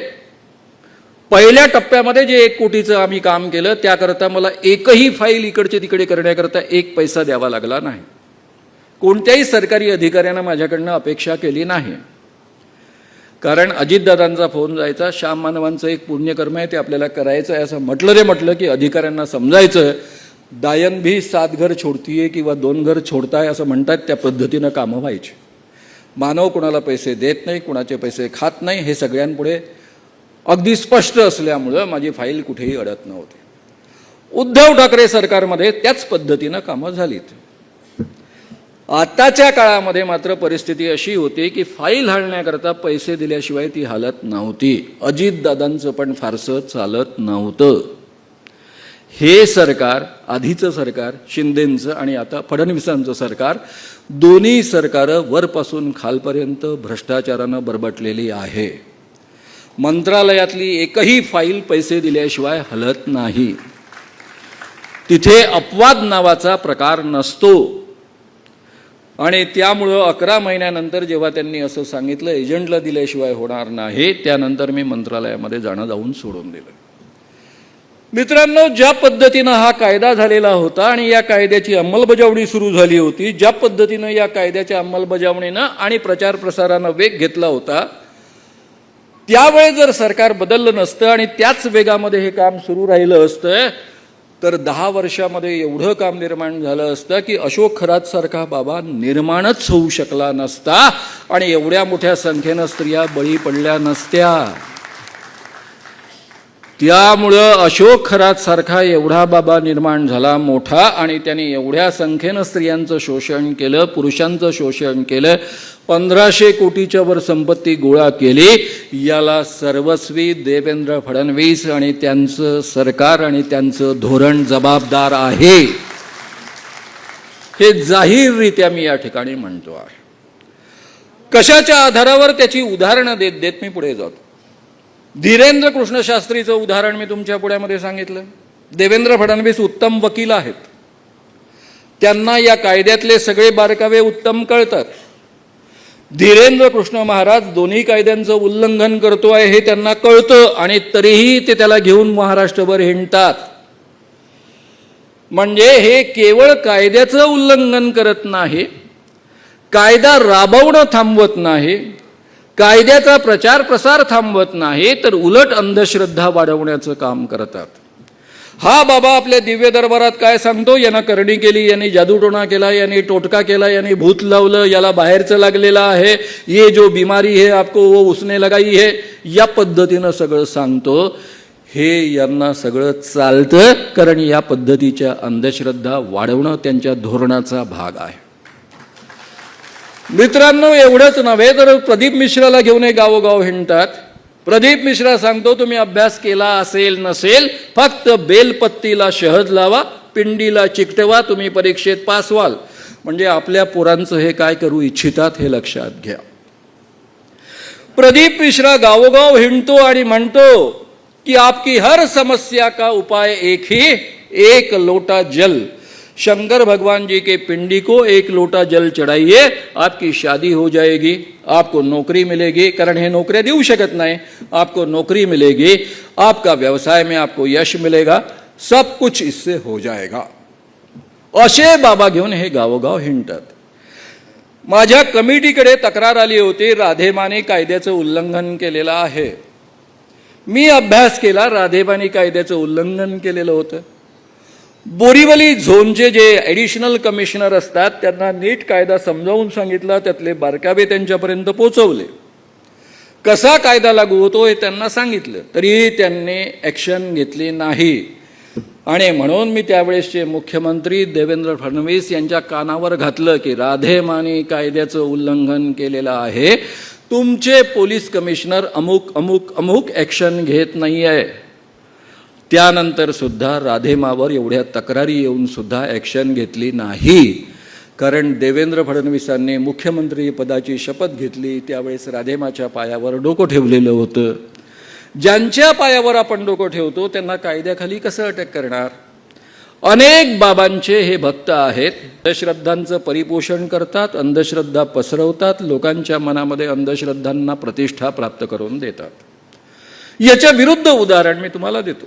पहिल्या टप्प्यामध्ये जे 1 कोटीचं आम्ही काम केलं त्याकरता मला एकही फाईल इकडचे तिकडे करण्याकरता 1 पैसा द्यावा लागला नाही. कोणत्याही सरकारी अधिकाऱ्यानं माझ्याकडनं अपेक्षा केली नाही. कारण अजितदादांचा फोन जायचा, श्याम मानवांचं एक पुण्यकर्म आहे, ते आपल्याला करायचं आहे असं म्हटलं रे म्हटलं की अधिकाऱ्यांना समजायचं दायन भी 7 घर छोडतीये किंवा 2 घर छोडताय असं म्हणतात, त्या पद्धतीनं कामं व्हायची. मानव कुणाला पैसे देत नाही, कुणाचे पैसे खात नाही, हे सगळ्यांपुढे अगदी स्पष्ट असल्यामुळं माझी फाईल कुठेही अडत नव्हती. उद्धव ठाकरे सरकारमध्ये त्याच पद्धतीनं कामं झालीत. आताच्या काळामध्ये मात्र परिस्थिती अशी होती की फाईल हालण्याकरता पैसे दिल्याशिवाय ती हालत नव्हती. अजितदादांचं पण फारसं चालत नव्हतं. हे सरकार, आधीचं सरकार शिंदेंचं आणि आता फडणवीसांचं सरकार, दोन्ही सरकारं वरपासून खालपर्यंत भ्रष्टाचारानं बरबटलेली आहे. मंत्रालयातली एकही फाईल पैसे दिल्याशिवाय हलत नाही. तिथे अपवाद नावाचा प्रकार नसतो. आणि त्यामुळं 11 महिन्यानंतर जेव्हा त्यांनी असं सांगितलं एजंटला दिल्याशिवाय होणार नाही, त्यानंतर मी मंत्रालयामध्ये जाऊन सोडून दिलं. मित्रांनो, ज्या पद्धतीनं हा कायदा झालेला होता आणि या कायद्याची अंमलबजावणी सुरू झाली होती, ज्या पद्धतीनं या कायद्याच्या अंमलबजावणीनं आणि प्रचार प्रसारानं वेग घेतला होता, त्यावेळी जर सरकार बदललं नसतं आणि त्याच वेगामध्ये हे काम सुरू राहिलं असतं तर 10 वर्षामध्ये एवढं काम निर्माण झालं असतं की अशोक खरातसारखा बाबा निर्माणच होऊ शकला नसता आणि एवढ्या मोठ्या संख्येनं स्त्रिया बळी पडल्या नसत्या. त्यामुळं अशोक खरातसारखा एवढा बाबा निर्माण झाला मोठा आणि त्याने एवढ्या संख्येनं स्त्रियांचं शोषण केलं, पुरुषांचं शोषण केलं, 1500 कोटीच्या वर संपत्ती गोळा केली. याला सर्वस्वी देवेंद्र फडणवीस आणि त्यांचं सरकार आणि त्यांचं धोरण जबाबदार आहे. हे जाहीररित्या मी या ठिकाणी म्हणतो आहे. कशाच्या आधारावर त्याची उदाहरणं देत देत मी पुढे जातो. धीरेंद्र कृष्ण शास्त्रीचं उदाहरण मी तुमच्या पुढ्यामध्ये सांगितलं. देवेंद्र फडणवीस उत्तम वकील आहेत, त्यांना या कायद्यातले सगळे बारकावे उत्तम कळतात. धीरेंद्र कृष्ण महाराज दोन्ही कायद्यांचं उल्लंघन करतो आहे हे त्यांना कळतं आणि तरीही ते त्याला घेऊन महाराष्ट्रभर हिंडतात. म्हणजे हे केवळ कायद्याचं उल्लंघन करत नाही, कायदा राबवणं थांबवत नाही, कायद्याचा प्रचार प्रसार थांबवत नाही, तर उलट अंधश्रद्धा वाढवण्याचं काम करतात. हा बाबा आपल्या दिव्य दरबारात काय सांगतो, यानं करणी केली, यांनी जादूटोणा केला, यांनी टोटका केला, यांनी भूत लावलं, याला बाहेरचं लागलेलं आहे, ये जो बीमारी है आपको वो उसने लगाई है, या पद्धतीनं सगळं सांगतो. हे यांना सगळं चालतं कारण या पद्धतीच्या अंधश्रद्धा वाढवणं त्यांच्या धोरणाचा भाग आहे. मित्रांनो, एवढंच नव्हे तर प्रदीप मिश्राला घेऊन हे गावोगाव हिंडतात. प्रदीप मिश्रा सांगतो तुम्ही अभ्यास केला असेल नसेल, फक्त बेलपत्तीला शहद लावा, पिंडीला चिकटवा, तुम्ही परीक्षेत पास व्हाल. म्हणजे आपल्या पोरांचं हे काय करू इच्छितात हे लक्षात घ्या. प्रदीप मिश्रा गावोगाव हिंडतो आणि म्हणतो कि आपकी हर समस्या का उपाय एक ही, एक लोटा जल. शंकर भगवान जी के पिंडी को एक लोटा जल चढ़ाइए, आपकी शादी हो जाएगी, आपको नौकरी मिलेगी, कारण हे नौकऱ्या देऊ शकत नाही, आपको नौकरी मिलेगी, आपका व्यवसाय में आपको यश मिलेगा, सब कुछ इससे हो जाएगा. असे बाबा घेऊन हे गावोगाव हिंडतात. माझ्या कमिटीकडे तक्रार आली होती, राधेमाने कायद्याचं उल्लंघन केलेलं आहे. मी अभ्यास केला, राधेमाने कायद्याचं उल्लंघन केलेलं होतं. बोरीवली झोनचे जे ॲडिशनल कमिशनर असतात त्यांना नीट कायदा समजावून सांगितला, त्यातले बारकावे त्यांच्यापर्यंत पोचवले, कसा कायदा लागू होतो हे त्यांना सांगितलं, तरीही त्यांनी ॲक्शन घेतली नाही. आणि म्हणून मी त्यावेळेसचे मुख्यमंत्री देवेंद्र फडणवीस यांच्या कानावर घातलं की राधेमाने कायद्याचं उल्लंघन केलेलं आहे, तुमचे पोलीस कमिशनर अमुक अमुक अमुक ॲक्शन घेत नाही आहे. त्यानंतर सुद्धा राधेमावर एवढ्या तक्रारी येऊन सुद्धा ॲक्शन घेतली नाही, कारण देवेंद्र फडणवीसांनी मुख्यमंत्री पदाची शपथ घेतली त्यावेळेस राधेमाच्या पायावर डोकं ठेवलेलं होतं. ज्यांच्या पायावर आपण डोकं ठेवतो त्यांना कायद्याखाली कसं अटक करणार. अनेक बाबांचे हे भक्त आहेत, अंधश्रद्धांचं परिपोषण करतात, अंधश्रद्धा पसरवतात, लोकांच्या मनामध्ये अंधश्रद्धांना प्रतिष्ठा प्राप्त करून देतात. याच्या विरुद्ध उदाहरण मी तुम्हाला देतो.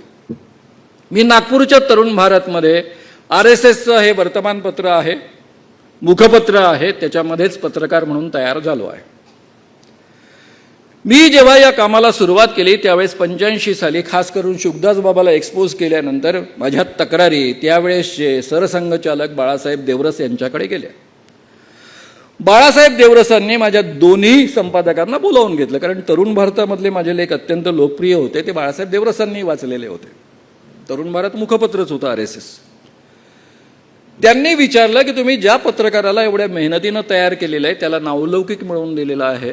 मी नागपूरच्या तरुण भारतमध्ये RSSचं हे वर्तमानपत्र आहे, मुखपत्र आहे, त्याच्यामध्येच पत्रकार म्हणून तयार झालो आहे. मी जेव्हा या कामाला सुरुवात केली त्यावेळेस 85 साली खास करून शुकदास बाबाला एक्सपोज केल्यानंतर माझ्या तक्रारी त्यावेळेसचे सरसंघचालक बाळासाहेब देवरस यांच्याकडे गेल्या. बाळासाहेब देवरसांनी माझ्या दोन्ही संपादकांना बोलावून घेतलं, कारण तरुण भारतामधले माझे लेख अत्यंत लोकप्रिय होते, ते बाळासाहेब देवरसांनी वाचलेले होते. तरुण भारत मुखपत्रच होतं RSS. त्यांनी विचारलं की तुम्ही ज्या पत्रकाराला एवढ्या मेहनतीनं तयार केलेलं आहे, त्याला नावलौकिक मिळवून दिलेला आहे,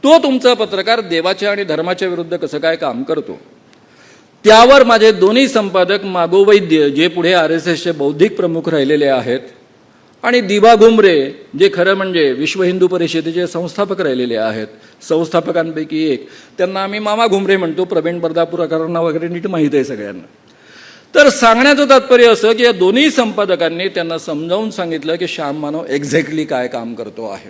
तो तुमचा पत्रकार देवाच्या आणि धर्माच्या विरुद्ध कसं काय काम करतो. त्यावर माझे दोन्ही संपादक मागोवैद्य जे पुढे RSSचे बौद्धिक प्रमुख राहिलेले आहेत आणि दिवा घुमरे जे खरं म्हणजे विश्व हिंदू परिषदेचे संस्थापक राहिलेले आहेत, संस्थापकांपैकी एक, त्यांना आम्ही मामा घुमरे म्हणतो, प्रवीण बर्दापूरकरांना वगैरे नीट माहीत आहे सगळ्यांना. तर सांगण्याचं तात्पर्य असं की या दोन्ही संपादकांनी त्यांना समजावून सांगितलं की श्याम मानव एक्झॅक्टली काय काम करतो आहे.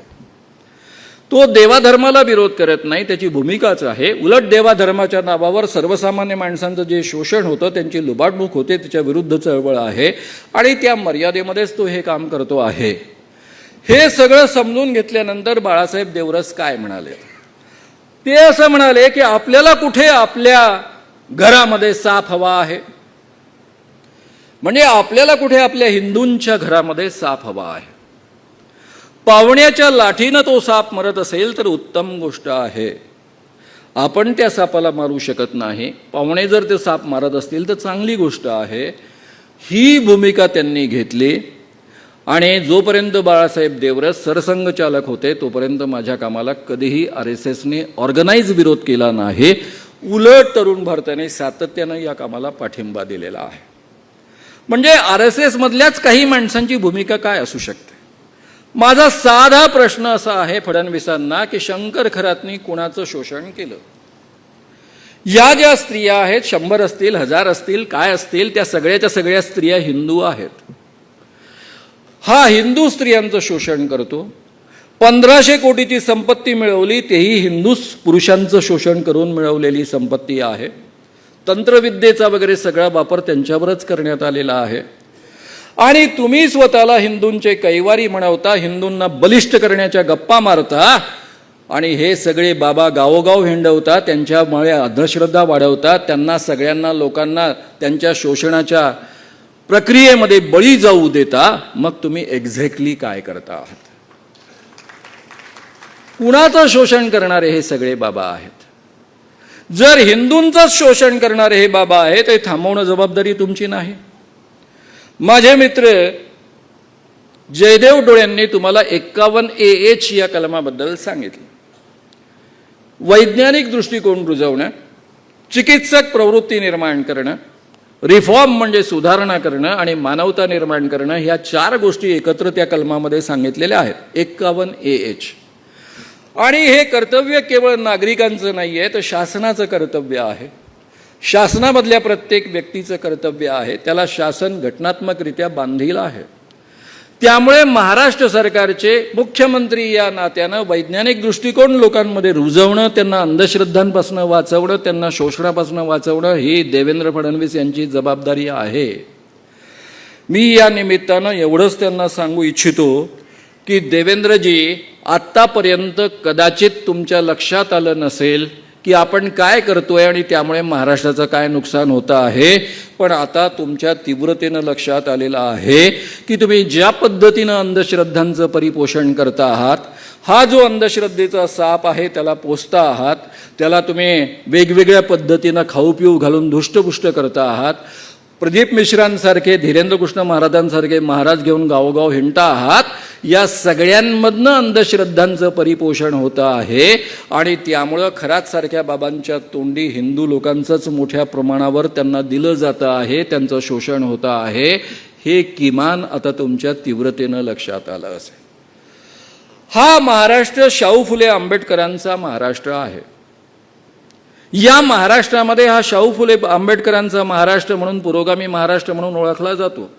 तो देवाधर्माला विरोध करत नाही, त्याची भूमिकाच आहे. उलट देवाधर्माच्या नावावर सर्वसामान्य माणसांचं जे शोषण होतं, त्यांची लुबाडणूक होते, त्याच्या विरुद्ध चळवळ आहे आणि त्या मर्यादेमध्येच तो हे काम करतो आहे. हे सगळं समजून घेतल्यानंतर बाळासाहेब देवरस काय म्हणाले, ते असं म्हणाले की आपल्याला कुठे आपल्या घरामध्ये साफ हवा आहे. म्हणजे आपल्याला कुठे आपल्या हिंदूंच्या घरामध्ये साप हवा आहे. पावण्याच्या लाठीनं तो साप मरत असेल तर उत्तम गोष्ट आहे. आपण त्या सापाला मारू शकत नाही. पावणे जर ते साप मारत असतील तर चांगली गोष्ट आहे. ही भूमिका त्यांनी घेतली. आणि जोपर्यंत बाळासाहेब देवरस सरसंघचालक होते तोपर्यंत माझ्या कामाला कधीही RSSने ऑर्गनाइज विरोध केला नाही. उलट तरुण भारताने सातत्यानं या कामाला पाठिंबा दिलेला आहे. म्हणजे RSS मधल्याच काही माणसांची भूमिका काय असू शकते. माझा साधा प्रश्न असा आहे फडणवीसांना की शंकर खरातनी कुणाचं शोषण केलं. या ज्या स्त्रिया आहेत 100 असतील 1000 असतील काय असतील त्या सगळ्याच्या सगळ्या स्त्रिया हिंदू आहेत. हा हिंदू स्त्रियांचं शोषण करतो. 1500 कोटीची संपत्ती मिळवली तेही हिंदू पुरुषांचं शोषण करून मिळवलेली संपत्ती आहे. तंत्रविद्येचा वगैरे सगळा वापर त्यांच्यावरच करण्यात आलेला आहे. आणि तुम्ही स्वतःला हिंदूंचे कैवारी म्हणवता, हिंदूंना बलिष्ठ करण्याच्या गप्पा मारता आणि हे सगळे बाबा गावोगाव हिंडवता, त्यांच्यामुळे अंधश्रद्धा वाढवता, त्यांना सगळ्यांना लोकांना त्यांच्या शोषणाच्या प्रक्रियेमध्ये बळी जाऊ देता. मग तुम्ही एक्झॅक्टली काय करता आहात. कुणाचं शोषण करणारे हे सगळे बाबा आहेत. जर हिंदूंचंच शोषण करणारे हे बाबा आहेत ते थांबवणं जबाबदारी तुमची नाही. माझे मित्र जयदेव डोळ्यांनी तुम्हाला 51AH या कलमाबद्दल सांगितलं. वैज्ञानिक दृष्टिकोन रुजवणं, चिकित्सक प्रवृत्ती निर्माण करणं, रिफॉर्म म्हणजे सुधारणा करणं आणि मानवता निर्माण करणं, ह्या 4 गोष्टी एकत्र त्या कलमामध्ये सांगितलेल्या आहेत. 51AH. आणि हे कर्तव्य केवळ नागरिकांचं नाही आहे तर शासनाचं कर्तव्य आहे. शासनामधल्या प्रत्येक व्यक्तीचं कर्तव्य आहे. त्याला शासन घटनात्मकरित्या बांधील आहे. त्यामुळे महाराष्ट्र सरकारचे मुख्यमंत्री या नात्यानं वैज्ञानिक दृष्टिकोन लोकांमध्ये रुजवणं, त्यांना अंधश्रद्धांपासून वाचवणं, त्यांना शोषणापासून वाचवणं ही देवेंद्र फडणवीस यांची जबाबदारी आहे. मी या निमित्तानं एवढंच त्यांना सांगू इच्छितो की देवेंद्रजी, आत्तापर्यंत कदाचित तुमच्या लक्षात आलं नसेल की आपण काय करतोय आणि त्यामुळे महाराष्ट्राचं काय नुकसान होतं आहे. पण आता तुमच्या तीव्रतेनं लक्षात आलेलं आहे की तुम्ही ज्या पद्धतीनं अंधश्रद्धांचं परिपोषण करता आहात, हा जो अंधश्रद्धेचा साप आहे त्याला पोसता आहात, त्याला तुम्ही वेगवेगळ्या पद्धतीनं खाऊ पिऊ घालून धुष्टपुष्ट करता आहात. प्रदीप मिश्रांसारखे, धीरेंद्र कृष्ण महाराजांसारखे महाराज घेऊन गावोगाव हिंडता आहात. या सगळ्यांमधनं अंधश्रद्धांचं परिपोषण होतं आहे. आणि त्यामुळं खरात सारख्या बाबांच्या तोंडी हिंदू लोकांचंच मोठ्या प्रमाणावर त्यांना दिलं जातं आहे, त्यांचं शोषण होतं आहे. हे किमान आता तुमच्या तीव्रतेनं लक्षात आलं असेल. हा महाराष्ट्र शाहू फुले आंबेडकरांचा महाराष्ट्र आहे. या महाराष्ट्रामध्ये हा शाहू फुले आंबेडकरांचा महाराष्ट्र म्हणून, पुरोगामी महाराष्ट्र म्हणून ओळखला जातो.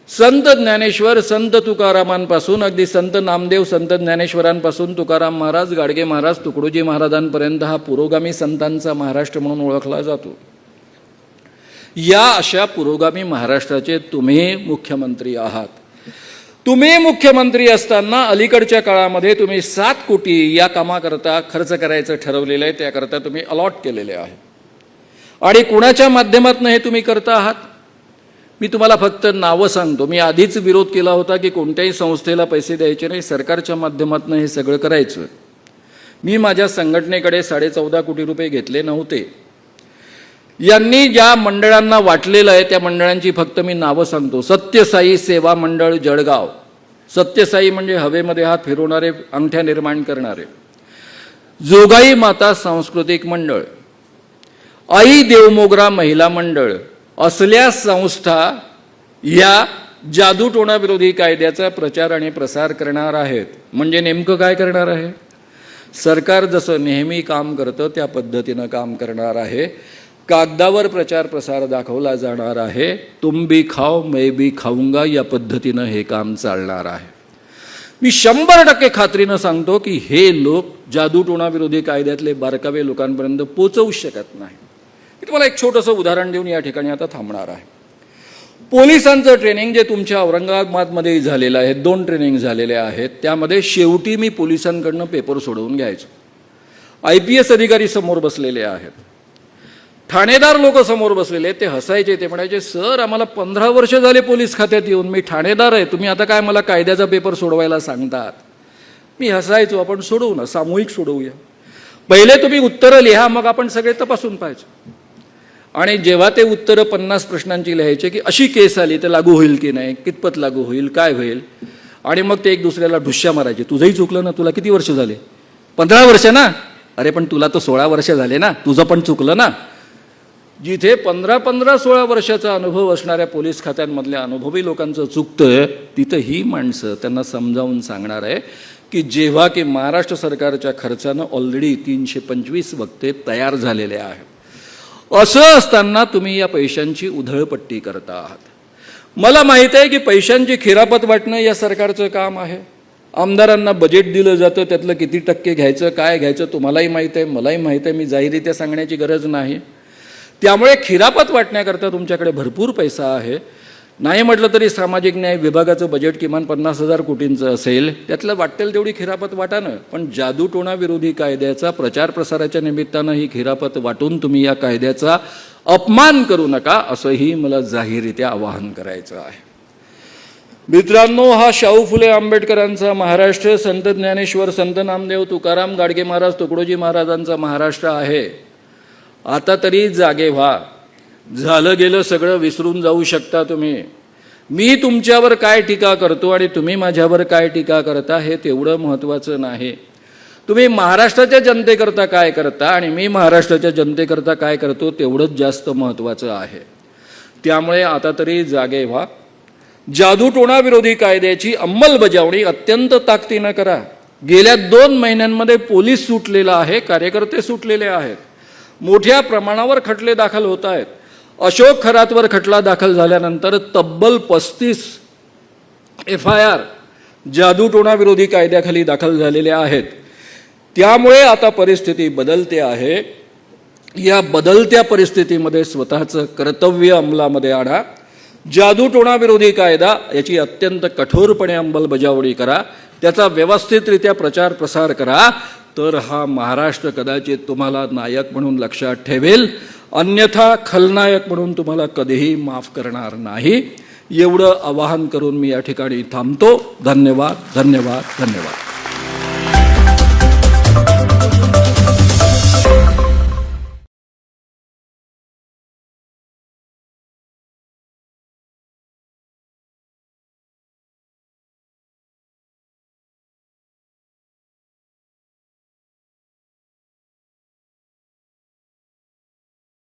संत ज्ञानेश्वर, संत तुकारामांपासून अगदी संत नामदेव, संत ज्ञानेश्वरांपासून तुकाराम महाराज, गाडगे महाराज, तुकडोजी महाराजांपर्यंत हा पुरोगामी संतांचा महाराष्ट्र म्हणून ओळखला जातो. या अशा पुरोगामी महाराष्ट्राचे तुम्ही मुख्यमंत्री आहात. तुम्ही मुख्यमंत्री असताना अलीकडच्या काळामध्ये तुम्ही 7 कोटी या कामाकरता खर्च करायचं ठरवलेलं आहे. त्याकरता तुम्ही अलॉट केलेले आहे. आणि कुणाच्या माध्यमातून हे तुम्ही करता आहात? मी तुम्हाला फक्त नावं सांगतो. मी आधीच विरोध केला होता की कोणत्याही संस्थेला पैसे द्यायचे नाही, सरकारच्या माध्यमातून हे सगळं करायचं. मी माझ्या संघटनेकडे 14.5 कोटी रुपये घेतले नव्हते. यांनी ज्या मंडळांना वाटलेलं आहे त्या मंडळांची फक्त मी नावं सांगतो. सत्यसाई सेवा मंडळ जळगाव, सत्यसाई म्हणजे हवेमध्ये हात फिरवणारे, अंगठ्या निर्माण करणारे. जोगाई माता सांस्कृतिक मंडळ, आई देवमोगरा महिला मंडळ, असल्या संस्था या जादूटोणा विरोधी कायद्याचा प्रचार आणि प्रसार करणार आहेत. म्हणजे नेमकं काय करणार आहे? सरकार जसं नेहमी काम करतं त्या पद्धतीनं काम करणार आहे. कागदावर प्रचार प्रसार दाखवला जाणार आहे. तुम भी खाओ मैं भी खाऊंगा या पद्धतीनं हे काम चालणार आहे. मी 100% खात्रीनं सांगतो की हे लोक जादूटोणा विरोधी कायद्यातले बारकावे लोकांपर्यंत पोचवू शकत नाही. मी तुम्हाला एक छोटंसं उदाहरण देऊन या ठिकाणी आता थांबणार आहे. पोलिसांचं ट्रेनिंग जे तुमच्या औरंगाबादमध्ये झालेलं आहे, 2 ट्रेनिंग झालेले आहेत. त्यामध्ये शेवटी मी पोलिसांकडनं पेपर सोडवून घ्यायचो. IPS अधिकारी समोर बसलेले आहेत. ठाणेदार लोक समोर बसलेले ते हसायचे, ते म्हणायचे सर आम्हाला 15 वर्ष झाले पोलीस खात्यात येऊन, मी ठाणेदार आहे, तुम्ही आता काय मला कायद्याचा पेपर सोडवायला सांगतात. मी हसायचो, आपण सोडवू ना, सामूहिक सोडवूया. पहिले तुम्ही उत्तरं लिहा, मग आपण सगळे तपासून पाहायचो. आणि जेव्हा ते उत्तरं 50 प्रश्नांची लिहायचे की अशी केस आली तर लागू होईल की नाही, कितपत लागू होईल, काय होईल, आणि मग ते एक दुसऱ्याला ढुश्या मारायचे. तुझंही चुकलं ना, तुला किती वर्ष झाले, 15 वर्ष ना, अरे पण तुला तर 16 वर्ष झाले ना, तुझं पण चुकलं ना. जिथे 15-16 वर्षाचा अनुभव असणाऱ्या पोलीस खात्यांमधल्या अनुभवी लोकांचं चुकतं, तिथं ही माणसं त्यांना समजावून सांगणार आहे की जेव्हा की महाराष्ट्र सरकारच्या खर्चानं ऑलरेडी 325 वक्ते तयार झालेले आहेत. असं असताना तुम्ही या पैशांची उधळपट्टी करता आहात. मला माहीत आहे की पैशांची खिरापत वाटणं या सरकारचं काम आहे. आमदारांना बजेट दिलं जातं, त्यातलं किती टक्के घ्यायचं, काय घ्यायचं तुम्हालाही माहीत आहे, मलाही माहीत आहे, मी जाहीररित्या सांगण्याची गरज नाही. त्यामुळे खिरापत वाटण्याकरता तुमच्याकडे भरपूर पैसा आहे. नाही म्हटलं तरी सामाजिक न्याय विभागाचं बजेट किमान 50,000 कोटींचं असेल, त्यातलं वाटेल तेवढी खिरापत वाटानं. पण जादूटोणा विरोधी कायद्याचा प्रचार प्रसाराच्या निमित्तानं ही खिरापत वाटून तुम्ही या कायद्याचा अपमान करू नका, असंही मला जाहीररित्या आवाहन करायचं आहे. मित्रांनो, हा शाहू फुले आंबेडकरांचा महाराष्ट्र, संत ज्ञानेश्वर, संत नामदेव, तुकाराम, गाडगे महाराज, तुकडोजी महाराजांचा महाराष्ट्र आहे. आता तरी जागे व्हा. झालं गेलं सगळं विसरून जाऊ शकता तुम्ही. मी तुमच्यावर काय टीका करतो आणि तुम्ही माझ्यावर काय टीका करता हे तेवढं महत्त्वाचं नाही. तुम्ही महाराष्ट्राच्या जनतेकरता काय करता आणि मी महाराष्ट्राच्या जनतेकरता काय करतो तेवढंच जास्त महत्त्वाचं आहे. त्यामुळे आता तरी जागे व्हा. जादूटोणा विरोधी कायद्याची अंमलबजावणी अत्यंत ताकदीनं करा. गेल्या 2 महिन्यांमध्ये पोलीस सुटलेला आहे, कार्यकर्ते सुटलेले आहेत, मोठ्या प्रमाणावर खटले दाखल होत आहेत. अशोक खरातवर खटला दाखल झाल्यानंतर तब्बल 35 FIR जादूटोणा विरोधी कायद्याखाली दाखल झालेल्या आहेत. त्यामुळे आता परिस्थिती बदलते आहे. या बदलत्या परिस्थितीमध्ये स्वतःचं कर्तव्य अंमलामध्ये आणा. जादूटोणा विरोधी कायदा याची अत्यंत कठोरपणे अंमलबजावणी करा. त्याचा व्यवस्थितरित्या प्रचार प्रसार करा. तर हा महाराष्ट्र कदाचित तुम्हाला नायक म्हणून लक्षात ठेवेल, अन्यथा खलनायक म्हणून तुम्हाला कधीही माफ करणार नाही. एवढं आवाहन करून मी या ठिकाणी थांबतो. धन्यवाद, धन्यवाद, धन्यवाद.